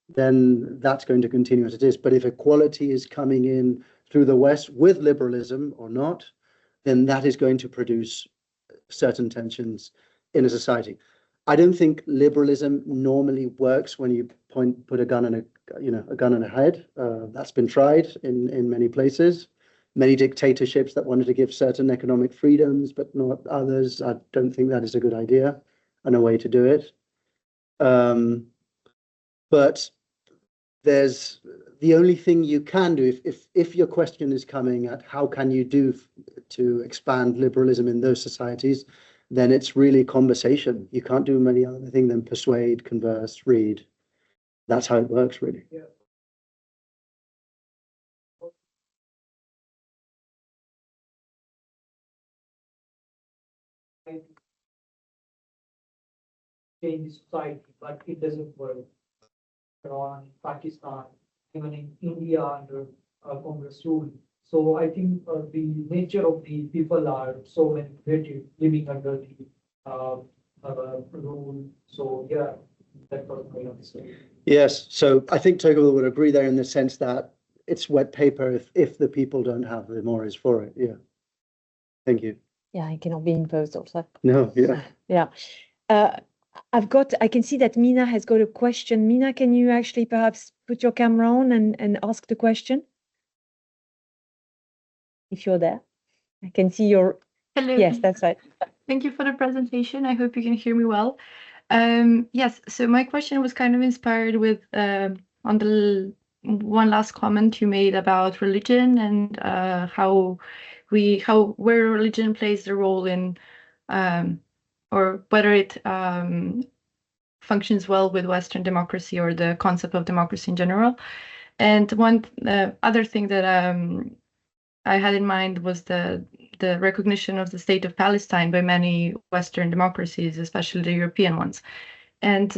then that's going to continue as it is. But if equality is coming in through the West with liberalism or not, then that is going to produce certain tensions in a society. I don't think liberalism normally works when you put a gun in a head. That's been tried in many places. Many dictatorships that wanted to give certain economic freedoms, but not others. I don't think that is a good idea and a way to do it. But there's the only thing you can do if your question is coming at how can you do to expand liberalism in those societies, then it's really conversation. You can't do many other things than persuade, converse, read. That's how it works, really. Yeah. Change society, but it doesn't work. Iran, Pakistan, even in India under Congress rule. So I think the nature of the people are so manipulative, living under the rule. So yeah, that was my answer. Yes, so I think Tocqueville would agree there in the sense that it's wet paper if the people don't have the mores for it. Yeah. Thank you. Yeah, it cannot be imposed also. No, yeah. Yeah. I can see that Mina has got a question. Mina, can you actually perhaps put your camera on and ask the question? If you're there. I can see your... Hello. Yes, that's right. Thank you for the presentation. I hope you can hear me well. Yes, so my question was kind of inspired with on the one last comment you made about religion and where religion plays the role in or whether it functions well with Western democracy or the concept of democracy in general. And one other thing that I had in mind was the recognition of the state of Palestine by many Western democracies, especially the European ones. And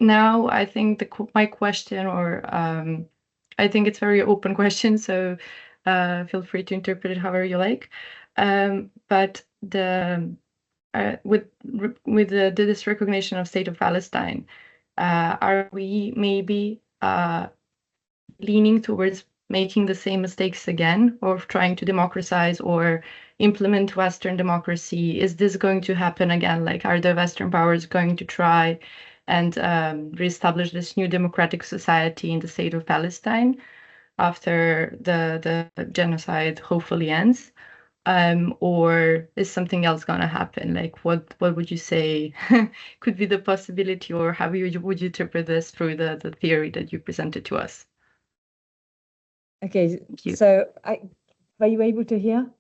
now I think my question, or I think it's a very open question, so feel free to interpret it however you like. But with this recognition of state of Palestine, are we maybe leaning towards making the same mistakes again, or trying to democratize or implement Western democracy? Is this going to happen again? Like, are the Western powers going to try and reestablish this new democratic society in the state of Palestine after the genocide hopefully ends? or is something else going to happen? Like, what would you say could be the possibility, or how would you interpret this through the theory that you presented to us? Okay, so were you able to hear?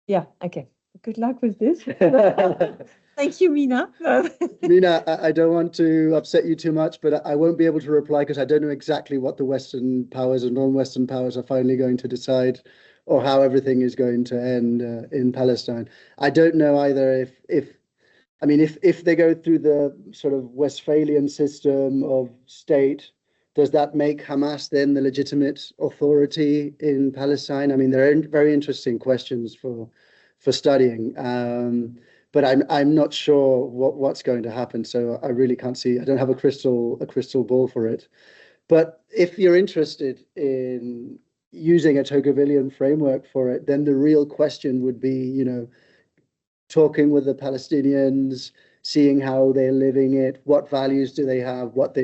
Yeah, okay. Good luck with this. Thank you, Mina. Mina, I don't want to upset you too much, but I won't be able to reply because I don't know exactly what the Western powers and non-Western powers are finally going to decide, or how everything is going to end in Palestine. I don't know either if they go through the sort of Westphalian system of state, does that make Hamas then the legitimate authority in Palestine? I mean, there are very interesting questions for studying. But I'm not sure what's going to happen. So I really can't see. I don't have a crystal ball for it. But if you're interested in using a Tocquevillian framework for it, then the real question would be, talking with the Palestinians, seeing how they're living it, what values do they have, what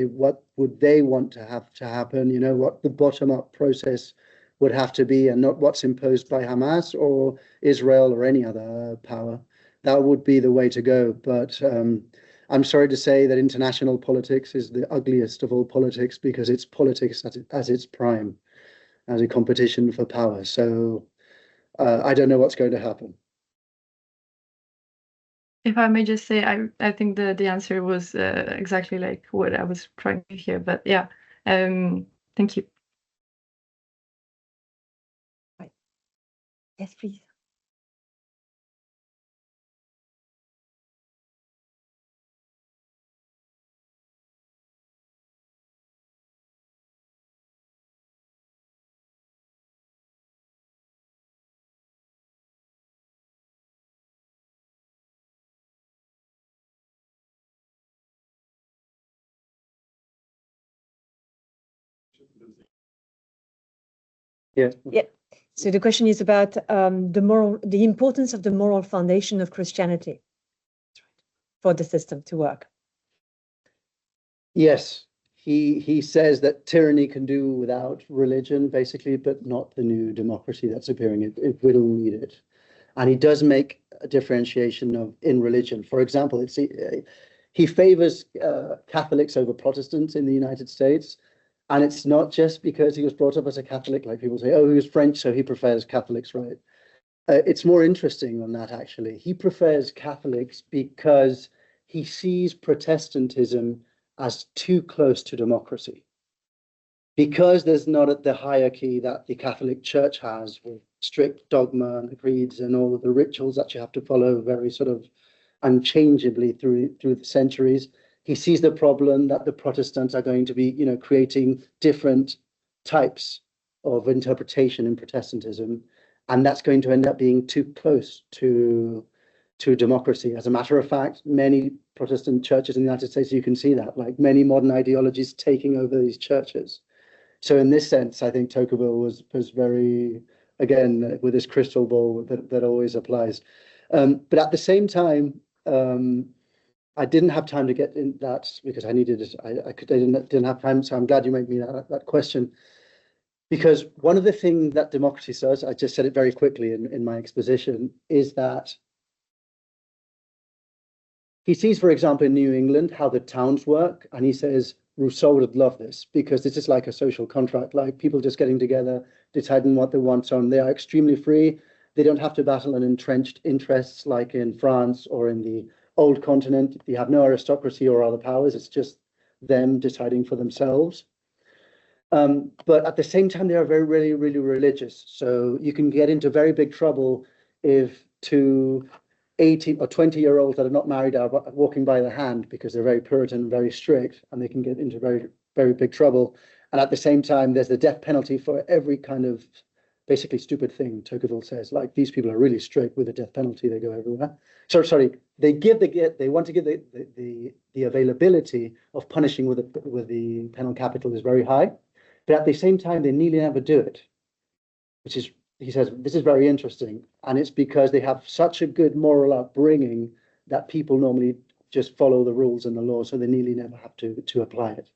would they want to have to happen, what the bottom-up process would have to be, and not what's imposed by Hamas or Israel or any other power. That would be the way to go. But I'm sorry to say that international politics is the ugliest of all politics, because it's politics as its prime, as a competition for power. So I don't know what's going to happen. If I may just say, I think the answer was exactly like what I was trying to hear. But yeah, thank you. Yes, please. Yeah. So the question is about the importance of the moral foundation of Christianity for the system to work. Yes, he says that tyranny can do without religion, basically, but not the new democracy that's appearing. It will need it. And he does make a differentiation in religion. For example, he favors Catholics over Protestants in the United States. And it's not just because he was brought up as a Catholic, like people say, oh, he was French, so he prefers Catholics, right? It's more interesting than that, actually. He prefers Catholics because he sees Protestantism as too close to democracy. Because there's not the hierarchy that the Catholic Church has, with strict dogma and the creeds and all of the rituals that you have to follow very sort of unchangeably through the centuries. He sees the problem that the Protestants are going to be, creating different types of interpretation in Protestantism, and that's going to end up being too close to democracy. As a matter of fact, many Protestant churches in the United States, you can see that, like many modern ideologies taking over these churches. So in this sense, I think Tocqueville was very, again, with his crystal ball that always applies. But at the same time, I didn't have time to get in that because I needed it. I didn't have time. So I'm glad you made me that question. Because one of the things that democracy does, I just said it very quickly in my exposition, is that he sees, for example, in New England, how the towns work. And he says, Rousseau would love this because this is like a social contract, like people just getting together, deciding what they want. So they are extremely free. They don't have to battle an entrenched interests like in France or in the old continent. They have no aristocracy or other powers. It's just them deciding for themselves. But at the same time, they are very, really, really religious. So you can get into very big trouble if two 18 or 20-year-olds that are not married are walking by the hand because they're very Puritan, very strict, and they can get into very, very big trouble. And at the same time, there's the death penalty for every kind of basically stupid thing. Tocqueville says, like, these people are really strict with the death penalty. They go everywhere. Sorry, they want to give the availability of punishing with the penal capital is very high, but at the same time, they nearly never do it, which is, he says, this is very interesting. And it's because they have such a good moral upbringing that people normally just follow the rules and the law, so they nearly never have to apply it.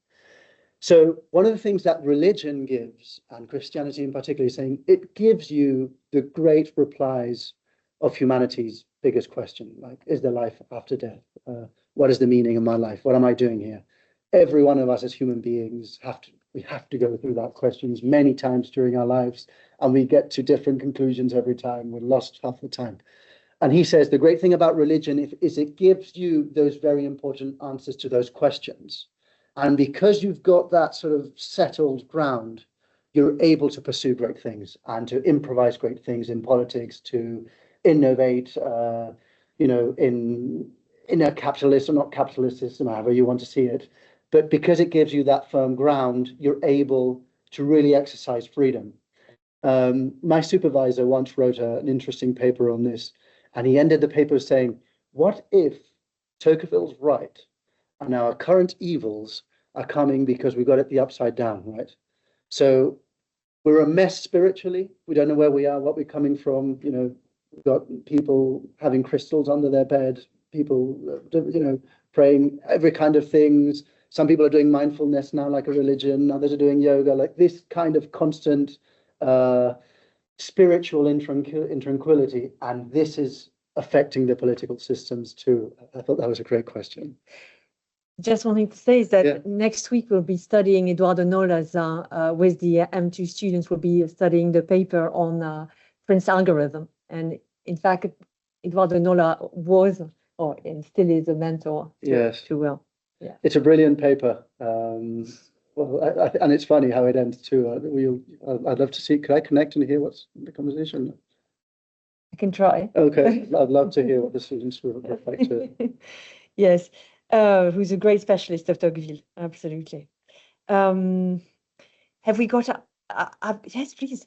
So one of the things that religion gives, and Christianity in particular, is saying it gives you the great replies of humanity's biggest question, like, is there life after death? What is the meaning of my life? What am I doing here? Every one of us as human beings we have to go through that questions many times during our lives, and we get to different conclusions every time. We're lost half the time. And he says the great thing about religion is it gives you those very important answers to those questions. And because you've got that sort of settled ground, you're able to pursue great things and to improvise great things in politics, to innovate, in a capitalist or not capitalist system, however you want to see it. But because it gives you that firm ground, you're able to really exercise freedom. My supervisor once wrote an interesting paper on this, and he ended the paper saying, what if Tocqueville's right and our current evils are coming because we got it the upside down, right? So we're a mess spiritually. We don't know where we are, what we're coming from. We've got people having crystals under their bed, people, praying every kind of things. Some people are doing mindfulness now like a religion. Others are doing yoga, like this kind of constant spiritual intranquility. And this is affecting the political systems too. I thought that was a great question. Just wanting to say is that next week we'll be studying Eduardo Nola's, with the M2 students, we'll be studying the paper on Prince algorithm. And in fact, Eduardo Nola was, and still is, a mentor to Will. Yeah. It's a brilliant paper. And it's funny how it ends too. I'd love to see, could I connect and hear what's the conversation? I can try. Okay, I'd love to hear what the students will reflect to it. Yes, who's a great specialist of Tocqueville, absolutely. Have we got yes, please.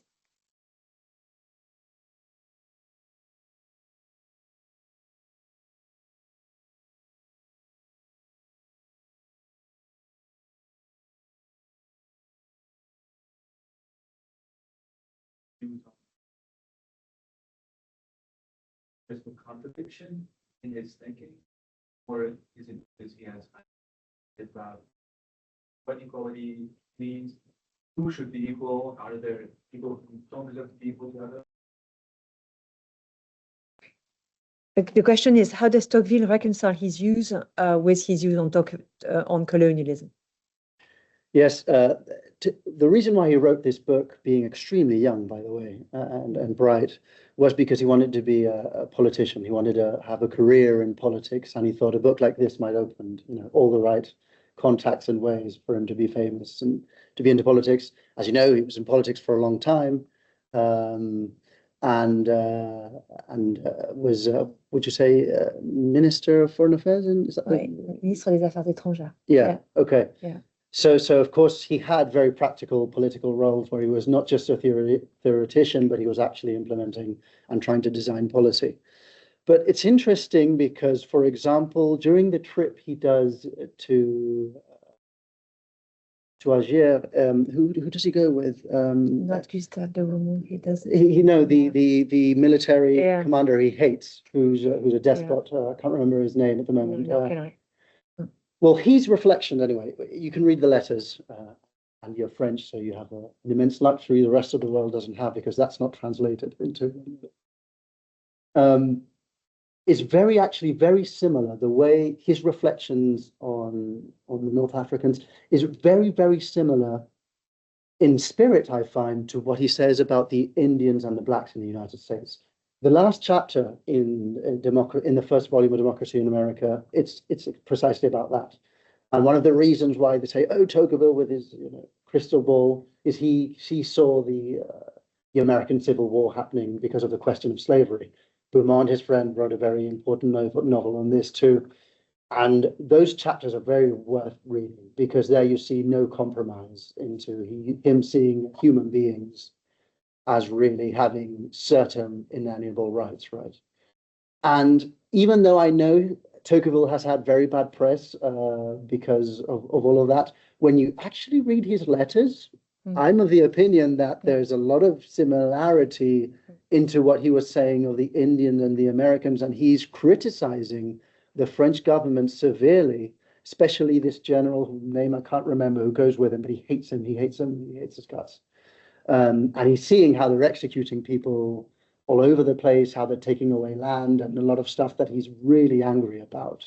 There's no contradiction in his thinking, or is it because he has about what equality means? Who should be equal? Are there people who don't deserve to be equal to others? The question is, how does Tocqueville reconcile his views with his views on colonialism? Yes, the reason why he wrote this book, being extremely young, by the way, and bright, was because he wanted to be a politician. He wanted to have a career in politics, and he thought a book like this might open, all the right contacts and ways for him to be famous and to be into politics. As you know, he was in politics for a long time, and was, would you say, Minister of Foreign Affairs? Is that Ministre des Affaires étrangères. Yeah. Okay. Yeah. So of course, he had very practical political roles where he was not just a theoretician, but he was actually implementing and trying to design policy. But it's interesting because, for example, during the trip he does to Algiers, who does he go with? Not Gustave de Beaumont. He does. The military commander he hates, who's a despot. I can't remember his name at the moment. Well, his reflection, anyway, you can read the letters, and you're French, so you have an immense luxury the rest of the world doesn't have, because that's not translated into. It's actually very similar. The way his reflections on the North Africans is very, very similar in spirit, I find, to what he says about the Indians and the blacks in the United States. The last chapter in the first volume of Democracy in America, it's precisely about that. And one of the reasons why they say, oh, Tocqueville with his crystal ball, is he saw the American Civil War happening because of the question of slavery. Beaumont, his friend, wrote a very important novel on this too. And those chapters are very worth reading, because there you see no compromise into him seeing human beings as really having certain inalienable rights, right? And even though I know Tocqueville has had very bad press because of all of that, when you actually read his letters, I'm of the opinion that there's a lot of similarity into what he was saying of the Indians and the Americans, and he's criticizing the French government severely especially this general whose name I can't remember, who goes with him, but he hates him, he hates his guts. And he's seeing how they're executing people all over the place, how they're taking away land, and a lot of stuff that he's really angry about.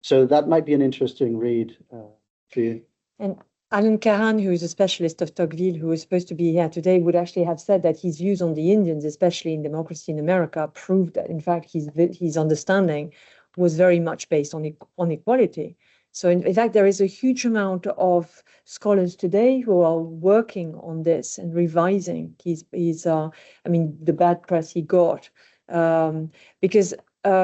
So that might be an interesting read for you. And Alan Kahan, who is a specialist of Tocqueville, who is supposed to be here today, would actually have said that his views on the Indians, especially in democracy in America, proved that, in fact, his understanding was very much based on equality. So, in fact, there is a huge amount of scholars today who are working on this and revising the bad press he got, because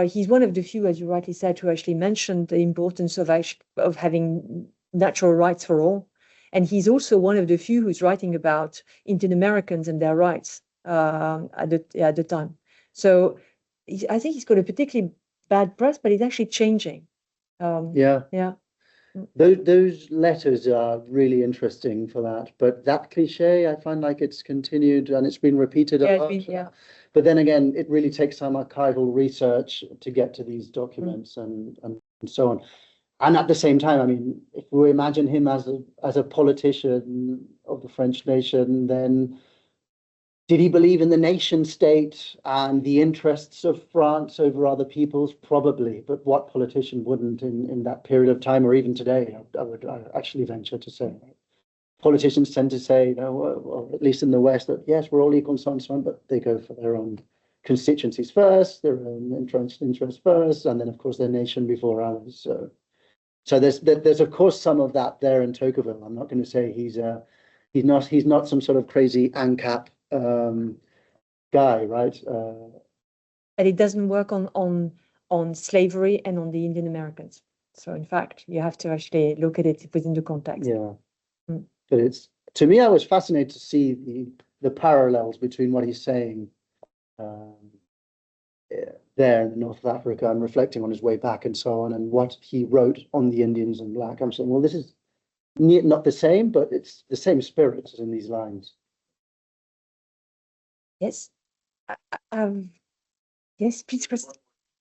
he's one of the few, as you rightly said, who actually mentioned the importance of having natural rights for all. And he's also one of the few who's writing about Indian Americans and their rights at the time. So I think he's got a particularly bad press, but it's actually changing. Yeah. Those letters are really interesting for that. But that cliche, I find like it's continued and it's been repeated a lot. But then again, it really takes some archival research to get to these documents and so on. And at the same time, I mean, if we imagine him as a politician of the French nation, then did he believe in the nation state and the interests of France over other peoples? Probably. But what politician wouldn't in that period of time, or even today, I would actually venture to say. Politicians tend to say, well, at least in the West, that yes, we're all equal and so on, but they go for their own constituencies first, their own interest first, and then, of course, their nation before others. So there's of course some of that there in Tocqueville. I'm not going to say he's not some sort of crazy ANCAP guy, right? But it doesn't work on slavery and on the Indian Americans. So in fact, you have to actually look at it within the context. Yeah, but to me, I was fascinated to see the parallels between what he's saying there in the north of Africa and reflecting on his way back and so on, and what he wrote on the Indians and black. I'm saying, well, this is not the same, but it's the same spirit in these lines. Yes. Yes, please, Chris.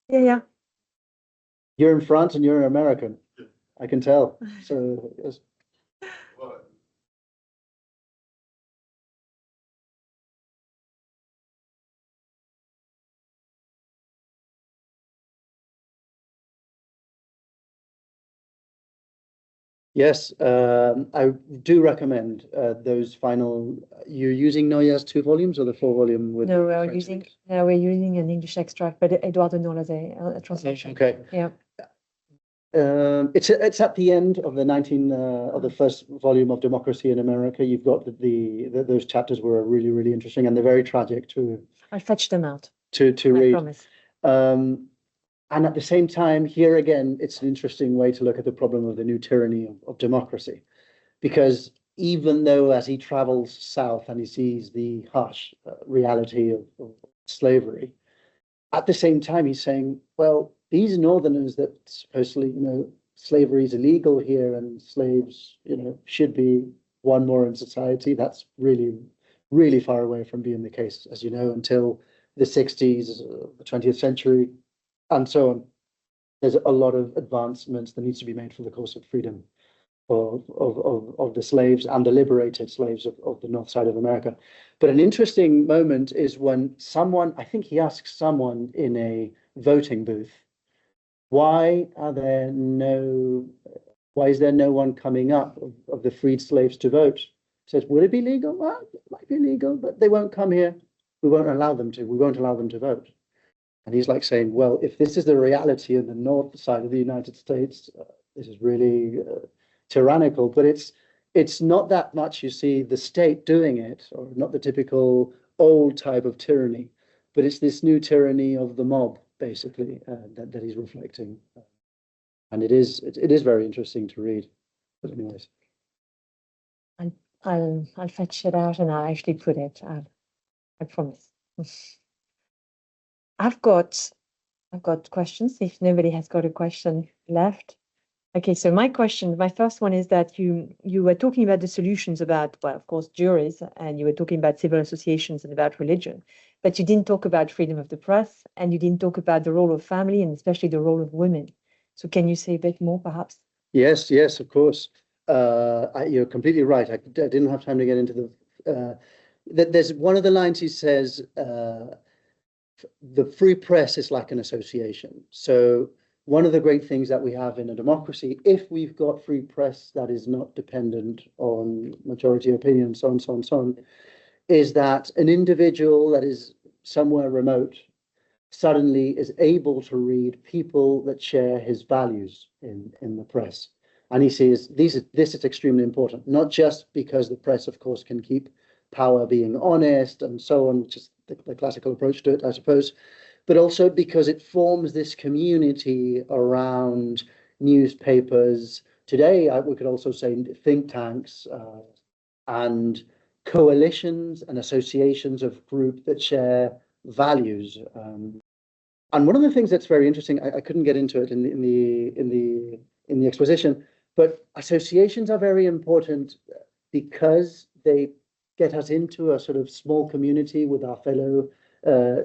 Yeah. You're in France and you're an American. I can tell. So yes. Yes, I do recommend those final. You're using Noya's 2 volumes or the 4-volume with? No, we're using an English extract, but Eduardo Nola's a translation. Okay. Yeah. It's at the end of the first volume of Democracy in America. You've got those chapters were really, really interesting, and they're very tragic to. I'll fetch them out. To read. I promise. And at the same time, here again, it's an interesting way to look at the problem of the new tyranny of democracy, because even though as he travels south and he sees the harsh reality of slavery, at the same time he's saying, well, these northerners that supposedly, slavery is illegal here and slaves, should be one more in society. That's really, really far away from being the case, as you know, until the 60s, the 20th century. And so on. There's a lot of advancements that needs to be made for the cause of freedom of the slaves and the liberated slaves of the north side of America. But an interesting moment is when I think he asks someone in a voting booth, why is there no one coming up of the freed slaves to vote? He says, would it be legal? Well, it might be legal, but they won't come here. We won't allow them to vote. And he's like saying, well, if this is the reality in the north side of the United States, this is really tyrannical. But it's not that much, you see, the state doing it, or not the typical old type of tyranny, but it's this new tyranny of the mob, basically, that he's reflecting. And it is very interesting to read. But anyways. I'll fetch it out and I'll actually put it. I promise. I've got questions. If nobody has got a question left. Okay, so my first one is that you were talking about the solutions about, well, of course, juries, and you were talking about civil associations and about religion, but you didn't talk about freedom of the press, and you didn't talk about the role of family and especially the role of women. So can you say a bit more, perhaps? Yes, yes, of course. You're completely right. I didn't have time to get into there's one of the lines he says, the free press is like an association. So one of the great things that we have in a democracy, if we've got free press that is not dependent on majority opinion, so on, so on, so on, is that an individual that is somewhere remote suddenly is able to read people that share his values in the press. And he says this is extremely important, not just because the press, of course, can keep power being honest and so on, which is the classical approach to it, I suppose, but also because it forms this community around newspapers. Today, we could also say think tanks and coalitions and associations of groups that share values. And one of the things that's very interesting, I couldn't get into it in the exposition, but associations are very important because they get us into a sort of small community with our fellow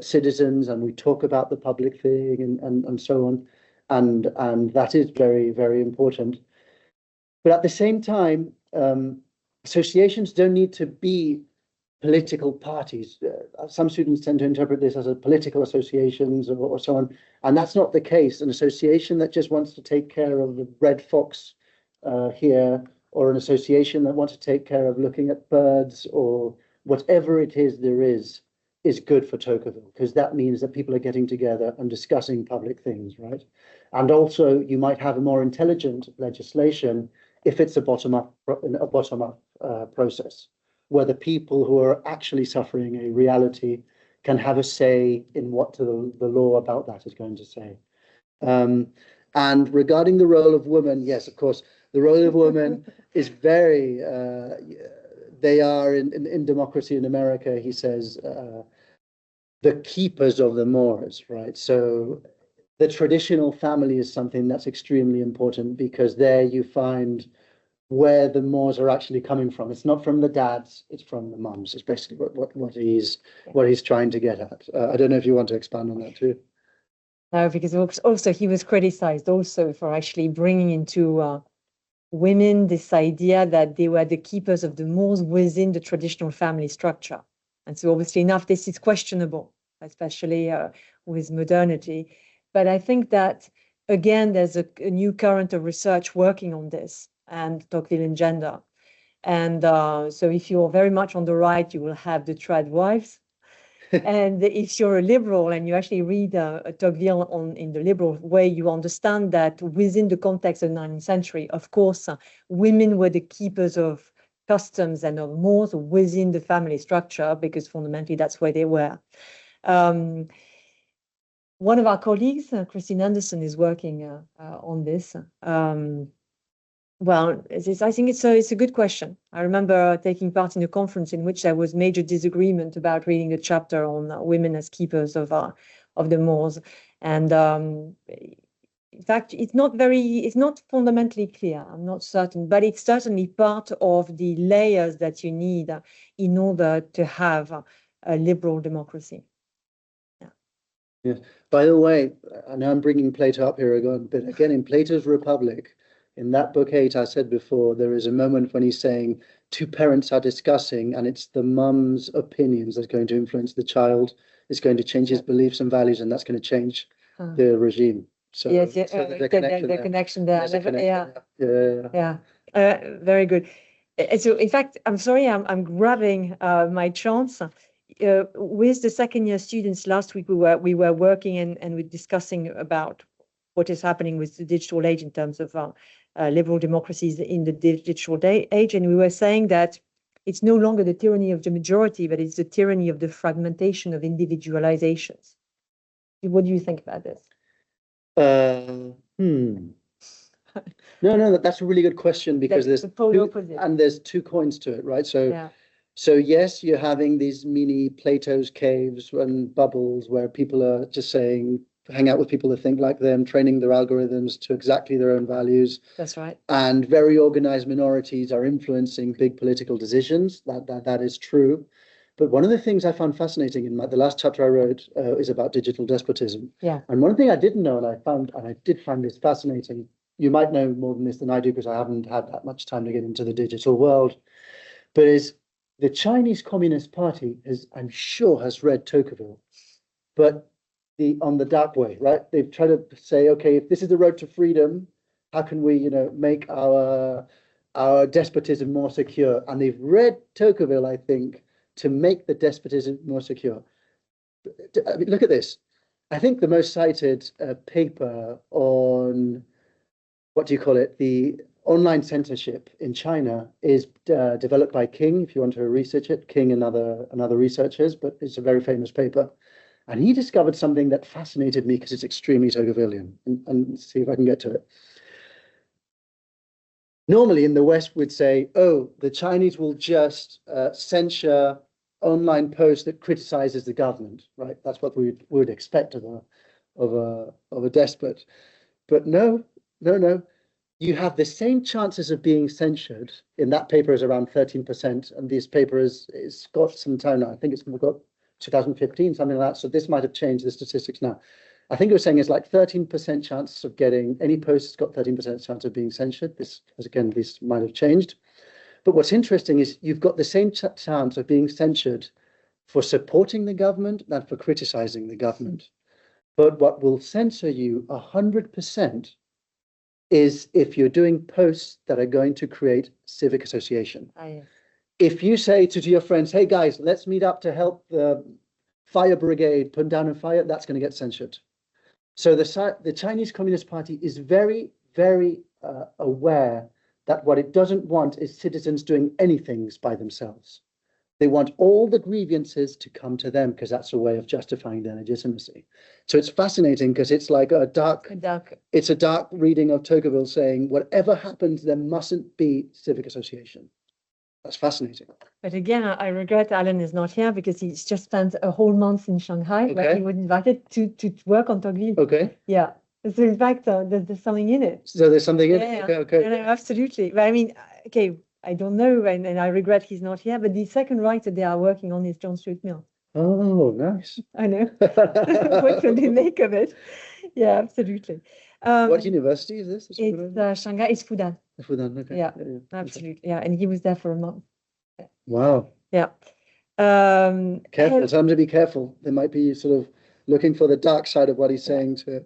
citizens, and we talk about the public thing and so on, and that is very, very important. But at the same time, associations don't need to be political parties. Some students tend to interpret this as a political associations or so on, and that's not the case. An association that just wants to take care of the red fox here, or an association that wants to take care of looking at birds, or whatever it is there is good for Tocqueville, because that means that people are getting together and discussing public things, right? And also you might have a more intelligent legislation if it's a bottom-up process, where the people who are actually suffering a reality can have a say in what the law about that is going to say. And regarding the role of women, yes, of course, the role of women is very, they are in democracy in America, he says, the keepers of the mores, right? So the traditional family is something that's extremely important, because there you find where the mores are actually coming from. It's not from the dads, it's from the mums. It's basically what he's trying to get at. I don't know if you want to expand on that too. No, because also he was criticized also for actually bringing into women this idea that they were the keepers of the mores within the traditional family structure. And so obviously enough, this is questionable, especially with modernity. But I think that, again, there's a new current of research working on this, and Tocqueville and gender. And so if you're very much on the right, you will have the trad wives. And if you're a liberal and you actually read Tocqueville in the liberal way, you understand that within the context of the 19th century, of course, women were the keepers of customs and of mores within the family structure, because fundamentally that's where they were. One of our colleagues, Christine Anderson, is working on this. Well, I think it's a good question. I remember taking part in a conference in which there was major disagreement about reading a chapter on women as keepers of the mores, and in fact, it's not fundamentally clear. I'm not certain, but it's certainly part of the layers that you need in order to have a liberal democracy. Yeah. Yeah. By the way, I know I'm bringing Plato up here again, but again, in Plato's Republic, in that book 8, I said before, there is a moment when he's saying two parents are discussing, and it's the mum's opinions that's going to influence the child. It's going to change his beliefs and values, and that's going to change the regime. So yes, so the connection there. Yeah. Very good. So in fact, I'm sorry, I'm grabbing my chance. With the second year students last week, we were working and we're discussing about what is happening with the digital age in terms of liberal democracies in the digital age, and we were saying that it's no longer the tyranny of the majority, but it's the tyranny of the fragmentation of individualizations. What do you think about this? No, that's a really good question, because there's two coins to it, right? So yes, you're having these mini Plato's caves and bubbles where people are just saying, hang out with people that think like them, training their algorithms to exactly their own values. That's right. And very organized minorities are influencing big political decisions. That is true. But one of the things I found fascinating in the last chapter I wrote is about digital despotism. Yeah. And one thing I didn't know, and I did find this fascinating. You might know more than this than I do because I haven't had that much time to get into the digital world. But is the Chinese Communist Party I'm sure has read Tocqueville, but on the dark way, right? They've tried to say, okay, if this is the road to freedom, how can we, make our despotism more secure? And they've read Tocqueville, I think, to make the despotism more secure. I mean, look at this. I think the most cited paper on, what do you call it? The online censorship in China is developed by King, if you want to research it, King and other researchers, but it's a very famous paper. And he discovered something that fascinated me because it's extremely Tocquevillian. And see if I can get to it. Normally in the West we'd say, oh, the Chinese will just censure online posts that criticizes the government, right? That's what we would expect of a despot. But no. You have the same chances of being censured. In that paper is around 13%, and this paper is got some time now. I think it's got 2015, something like that. So this might have changed the statistics now. I think it was saying it's like 13% chance of getting any post has got 13% chance of being censured. This might have changed. But what's interesting is you've got the same chance of being censured for supporting the government than for criticizing the government. But what will censor you 100% is if you're doing posts that are going to create civic association. Yes. If you say to your friends, hey guys, let's meet up to help the fire brigade put down a fire, that's going to get censored. So the Chinese Communist Party is very, very aware that what it doesn't want is citizens doing anything by themselves. They want all the grievances to come to them because that's a way of justifying their legitimacy. So it's fascinating because it's like it's a dark reading of Tocqueville saying, whatever happens, there mustn't be civic association. That's fascinating. But again, I regret Alan is not here because he's just spent a whole month in Shanghai, where Okay. he was invited to work on Tocqueville. Okay. Yeah. So in fact, there's something in it. So there's something in Yeah. it. Okay. No, absolutely. But I mean, okay, I don't know, and I regret he's not here. But the second writer they are working on is John Stuart Mill. Oh, nice. I know. What will they make of it? Yeah, absolutely. What university is this? It's Shanghai. It's Fudan. Fudan, okay. Yeah, absolutely. Yeah, and he was there for a month. Wow. Yeah. Careful. Tell him to be careful. They might be sort of looking for the dark side of what he's saying to.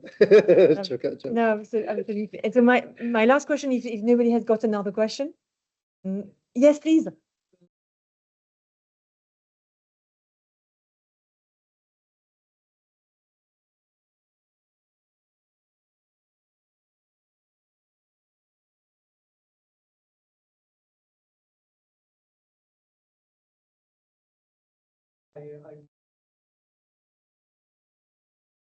No, absolutely. And so my last question, if nobody has got another question. Yes, please.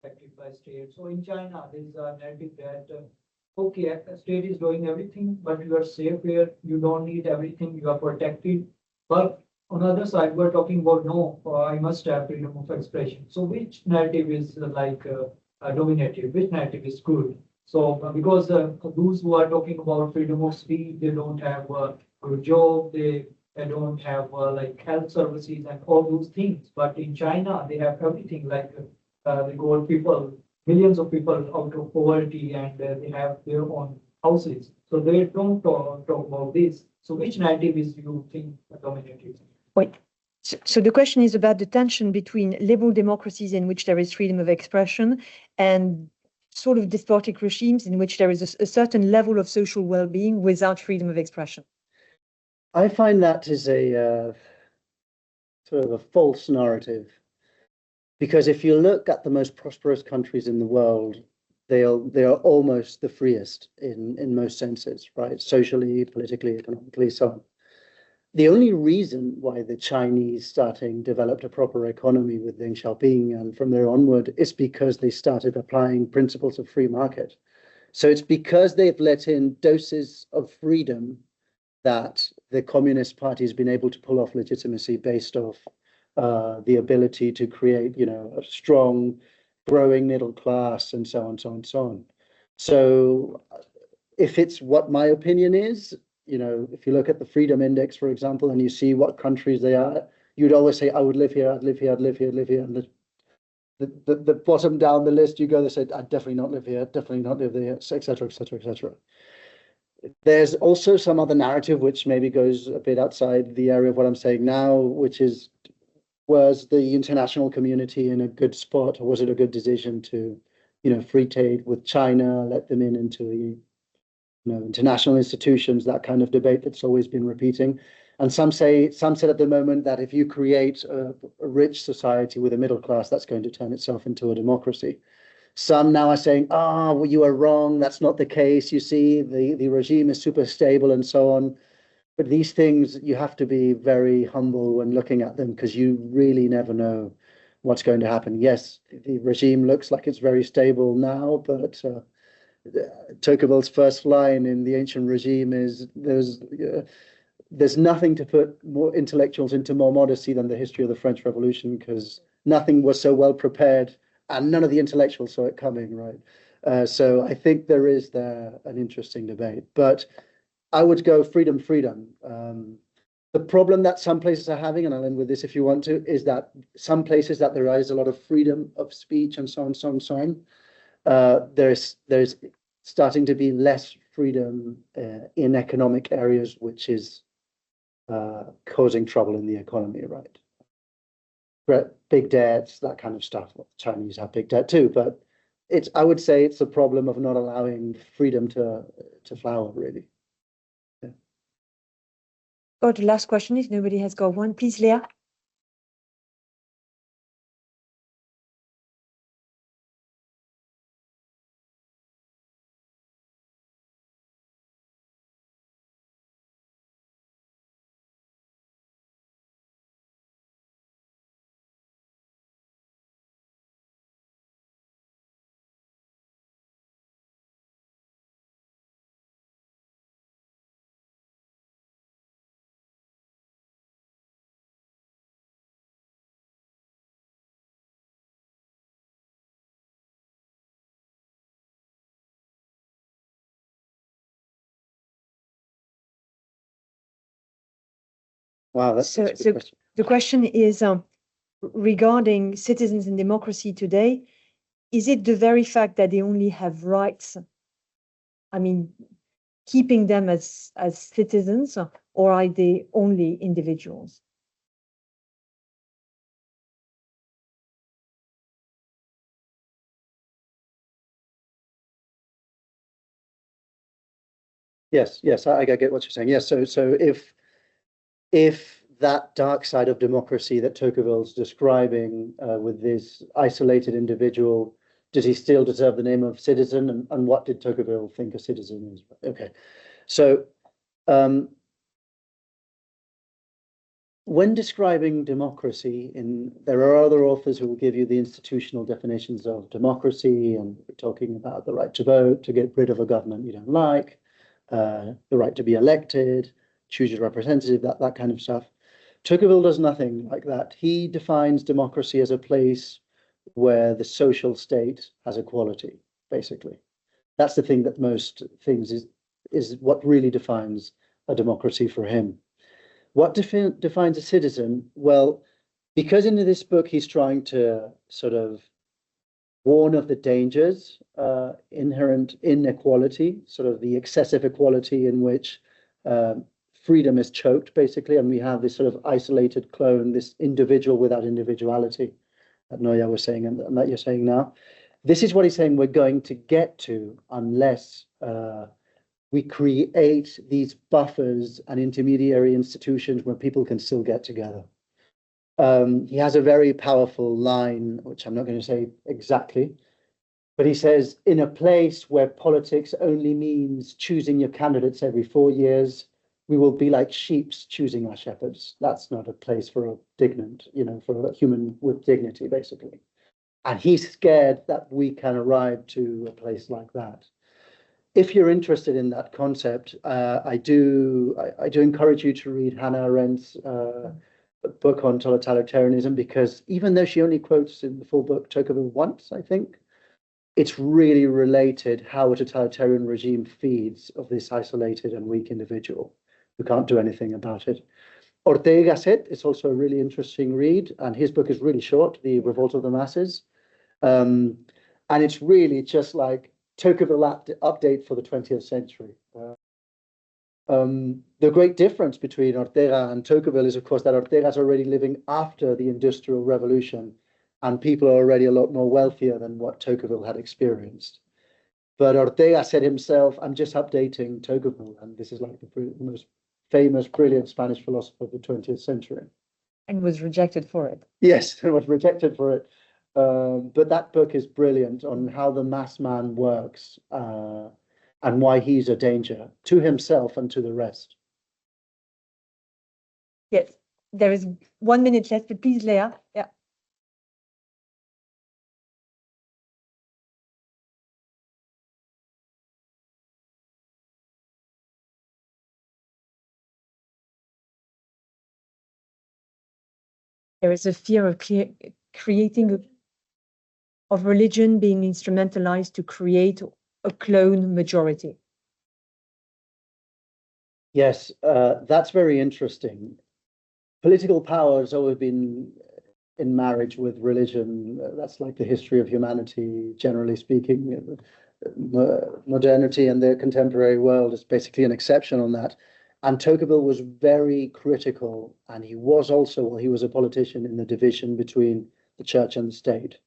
Affected by state. So in China, there is a narrative that, okay, a state is doing everything, but you are safe here. You don't need everything. You are protected. But on the other side, we're talking about no, I must have freedom of expression. So which narrative is dominated? Which narrative is good? So because those who are talking about freedom of speech, they don't have a good job. They don't have like health services and all those things. But in China, they have everything like they got people, millions of people out of poverty, and they have their own houses. So they don't talk about this. So which narrative is you think dominated? Wait. So the question is about the tension between liberal democracies in which there is freedom of expression and sort of despotic regimes in which there is a certain level of social well-being without freedom of expression. I find that is a sort of a false narrative. Because if you look at the most prosperous countries in the world, they are almost the freest in most senses, right? Socially, politically, economically, so on. The only reason why the Chinese developed a proper economy with Deng Xiaoping and from there onward is because they started applying principles of free market. So it's because they've let in doses of freedom that the Communist Party has been able to pull off legitimacy based off the ability to create, a strong, growing middle class, and so on, so on, so on. So, if it's what my opinion is, if you look at the Freedom Index, for example, and you see what countries they are, you'd always say, I would live here, I'd live here, I'd live here, I'd live here. And the bottom down the list, you go, they said, I'd definitely not live here, definitely not live there, etc., etc., etc. There's also some other narrative which maybe goes a bit outside the area of what I'm saying now, which is, was the international community in a good spot, or was it a good decision to, free trade with China, let them in into, international institutions, that kind of debate that's always been repeating. And some said at the moment that if you create a rich society with a middle class, that's going to turn itself into a democracy. Some now are saying, well, you are wrong. That's not the case. You see, the regime is super stable and so on. But these things, you have to be very humble when looking at them, because you really never know what's going to happen. Yes, the regime looks like it's very stable now, but Tocqueville's first line in The Ancient Regime is, there's nothing to put more intellectuals into more modesty than the history of the French Revolution, because nothing was so well prepared and none of the intellectuals saw it coming, right? So I think there is an interesting debate, but I would go freedom, freedom. The problem that some places are having, and I'll end with this if you want to, is that some places that there is a lot of freedom of speech and so on, so on, so on. There's starting to be less freedom in economic areas, which is causing trouble in the economy, right? Big debts, that kind of stuff. Well, the Chinese have big debt too, but I would say it's a problem of not allowing freedom to flower, really. Yeah. Got the last question, if nobody has got one. Please, Leah. Wow, that's So a good question. the question is regarding citizens in democracy today, is it the very fact that they only have rights, I mean, keeping them as citizens, or are they only individuals? Yes, I get what you're saying. Yes, so if that dark side of democracy that Tocqueville's describing with this isolated individual, does he still deserve the name of citizen? And what did Tocqueville think a citizen is? Okay, so when describing democracy, there are other authors who will give you the institutional definitions of democracy, and we're talking about the right to vote, to get rid of a government you don't like, the right to be elected, choose your representative, that kind of stuff. Tocqueville does nothing like that. He defines democracy as a place where the social state has equality, basically. That's the thing that most things is what really defines a democracy for him. What defines a citizen? Well, because in this book he's trying to sort of warn of the dangers inherent in equality, sort of the excessive equality in which freedom is choked, basically, and we have this sort of isolated clone, this individual without individuality that Noya was saying and that you're saying now. This is what he's saying we're going to get to unless we create these buffers and intermediary institutions where people can still get together. He has a very powerful line, which I'm not going to say exactly, but he says, in a place where politics only means choosing your candidates every 4 years, we will be like sheep choosing our shepherds. That's not a place for a dignant, for a human with dignity, basically. And he's scared that we can arrive to a place like that. If you're interested in that concept, I do encourage you to read Hannah Arendt's book on totalitarianism, because even though she only quotes in the full book Tocqueville once, I think, it's really related how a totalitarian regime feeds of this isolated and weak individual who can't do anything about it. Ortega said it's also a really interesting read, and his book is really short, The Revolt of the Masses. And it's really just like Tocqueville update for the 20th century. The great difference between Ortega and Tocqueville is, of course, that Ortega is already living after the Industrial Revolution, and people are already a lot more wealthier than what Tocqueville had experienced. But Ortega said himself, I'm just updating Tocqueville, and this is like the most famous, brilliant Spanish philosopher of the 20th century. And was rejected for it. Yes, and was rejected for it. But that book is brilliant on how the mass man works and why he's a danger to himself and to the rest. Yes, there is 1 minute left, but please, Leah. Yeah. There is a fear of creating of religion being instrumentalized to create a clone majority. Yes, that's very interesting. Political power has always been in marriage with religion. That's like the history of humanity, generally speaking. Modernity and the contemporary world is basically an exception on that. And Tocqueville was very critical, and he was also, well, he was a politician in the division between the church and the state.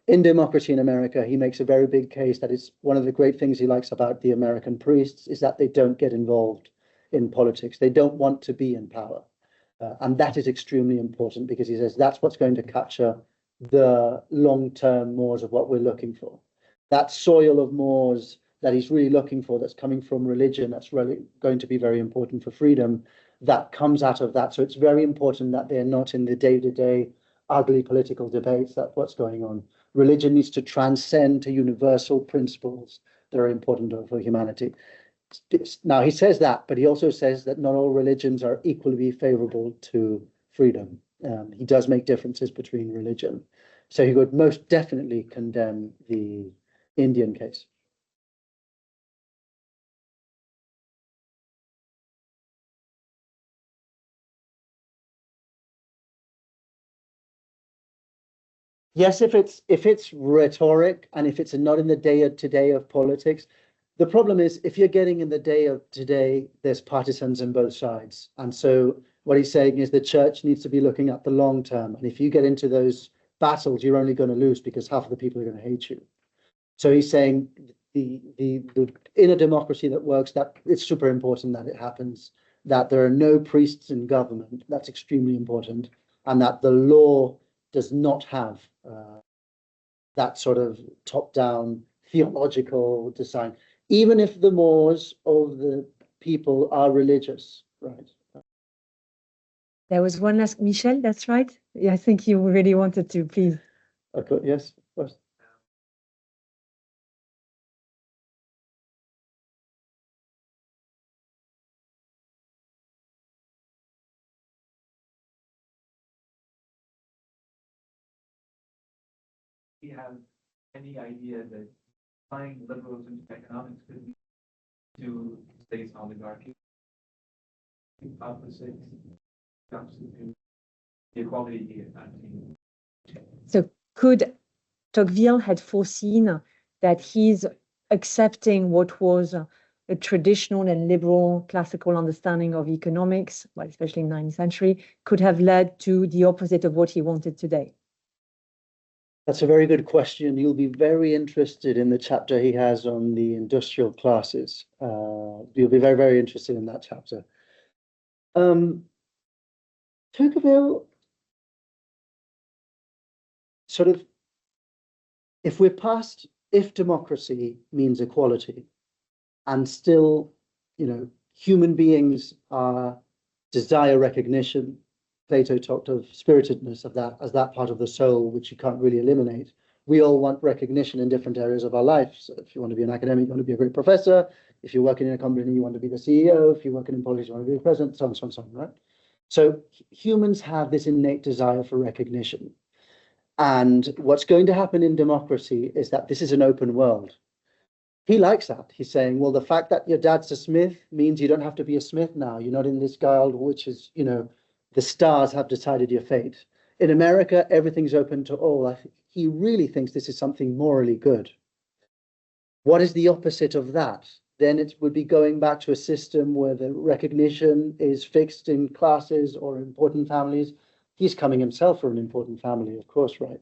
In Democracy in America, he makes a very big case that it's one of the great things he likes about the American priests is that they don't get involved in politics. They don't want to be in power. And that is extremely important because he says that's what's going to capture the long-term mores of what we're looking for. That soil of mores that he's really looking for, that's coming from religion, that's really going to be very important for freedom, that comes out of that. So it's very important that they're not in the day-to-day ugly political debates. That's what's going on. Religion needs to transcend to universal principles that are important for humanity. Now, he says that, but he also says that not all religions are equally favorable to freedom. He does make differences between religion. So he would most definitely condemn the Indian case. Yes, if it's rhetoric and if it's not in the day-to-day of politics. The problem is if you're getting in the day of today, there's partisans on both sides. And so what he's saying is the church needs to be looking at the long term. And if you get into those battles, you're only going to lose because half of the people are going to hate you. So he's saying the in a democracy that works, that it's super important that it happens, that there are no priests in government. That's extremely important. And that the law does not have that sort of top-down theological design, even if the mores of the people are religious, right? There was one last, Michel, that's right? Yeah, I think you really wanted to, please. Okay, yes, of course. Do you have any idea that tying liberalism to economics could lead to states oligarchy? Opposite constitute the equality here. So could Tocqueville had foreseen that he's accepting what was a traditional and liberal classical understanding of economics, well, especially in the 19th century, could have led to the opposite of what he wanted today? That's a very good question. You'll be very interested in the chapter he has on the industrial classes. You'll be very, very interested in that chapter. Tocqueville sort of, if we're past, if democracy means equality, and still, you know, human beings desire recognition. Plato talked of spiritedness of that as that part of the soul, which you can't really eliminate. We all want recognition in different areas of our life. So if you want to be an academic, you want to be a great professor. If you're working in a company, you want to be the CEO. If you're working in politics, you want to be the president, so on, so on, so on, right? So humans have this innate desire for recognition. And what's going to happen in democracy is that this is an open world. He likes that. He's saying, well, the fact that your dad's a smith means you don't have to be a smith now. You're not in this guild, which is, you know, the stars have decided your fate. In America, everything's open to all. He really thinks this is something morally good. What is the opposite of that? Then it would be going back to a system where the recognition is fixed in classes or important families. He's coming himself from an important family, of course, right?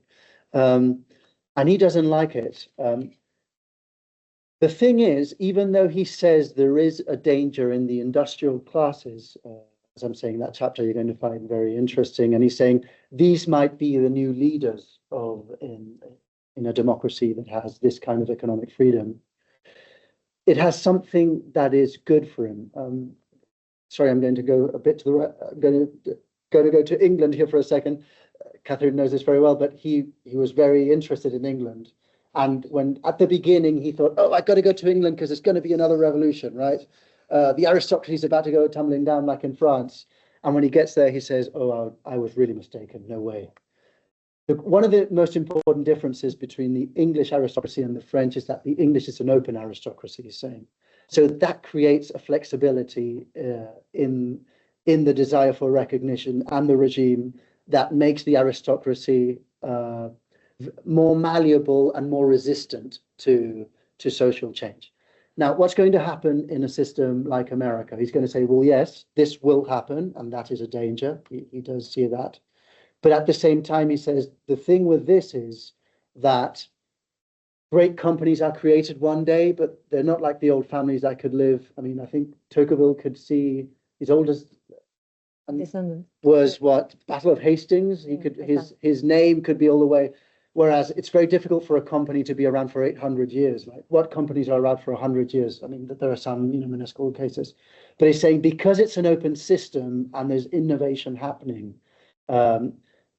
And he doesn't like it. The thing is, even though he says there is a danger in the industrial classes, as I'm saying, that chapter you're going to find very interesting, and he's saying these might be the new leaders in a democracy that has this kind of economic freedom. It has something that is good for him. Sorry, I'm going to go a bit to the right. I'm going to go to England here for a second. Catherine knows this very well, but he was very interested in England. And when at the beginning he thought, oh, I've got to go to England because it's going to be another revolution, right? The aristocracy is about to go tumbling down like in France. And when he gets there, he says, oh, I was really mistaken. No way. One of the most important differences between the English aristocracy and the French is that the English is an open aristocracy, he's saying. So that creates a flexibility in the desire for recognition and the regime that makes the aristocracy more malleable and more resistant to social change. Now, what's going to happen in a system like America? He's going to say, well, yes, this will happen, and that is a danger. He does see that. But at the same time, he says, the thing with this is that great companies are created one day, but they're not like the old families that could live. I mean, I think Tocqueville could see his oldest was what? Battle of Hastings. He could his name could be all the way. Whereas it's very difficult for a company to be around for 800 years. Right? What companies are around for 100 years? I mean, there are some, minuscule cases. But he's saying because it's an open system and there's innovation happening,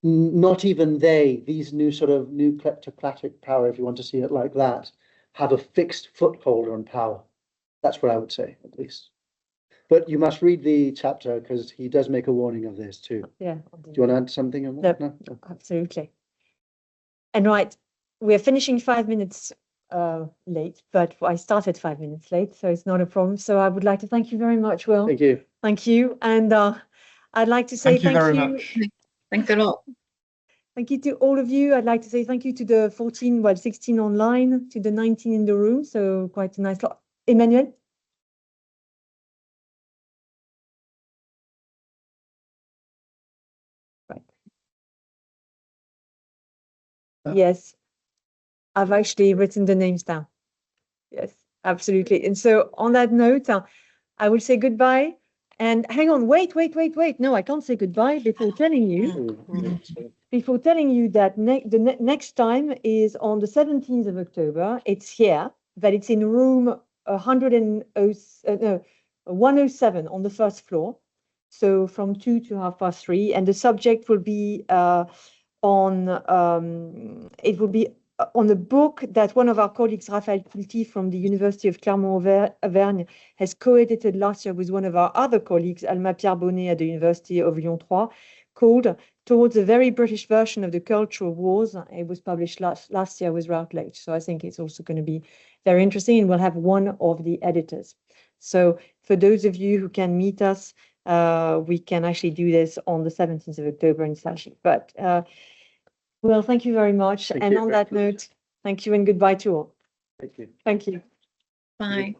not even these new kleptocratic power, if you want to see it like that, have a fixed foothold on power. That's what I would say, at least. But you must read the chapter because he does make a warning of this too. Yeah. Do you want to add something on that? No, absolutely. And right, we're finishing 5 minutes late, but I started 5 minutes late, so it's not a problem. So I would like to thank you very much, Will. Thank you. Thank you. And I'd like to say Thank you very much. Thanks a lot. Thank you to all of you. I'd like to say thank you to the 16 online, to the 19 in the room. So quite a nice lot. Emmanuel? Right. Yes, I've actually written the names down. Yes, absolutely. And so on that note, I will say goodbye. And hang on, wait. No, I can't say goodbye before telling you. That next time is on the 17th of October. It's here, but it's in room 107 on the first floor. So from 2 to 3:30, and the subject will be on a book that one of our colleagues, Raphaël Coulty from the University of Clermont-Auvergne, has co-edited last year with one of our other colleagues, Alma Pierre Bonnet at the University of Lyon 3, called Towards a Very British Version of the Cultural Wars. It was published last year with Routledge. So I think it's also going to be very interesting, and we'll have one of the editors. So for those of you who can meet us, we can actually do this on the 17th of October in Sachi. But well, thank you very much. And on that note, thank you and goodbye to all. Thank you. Thank you. Bye.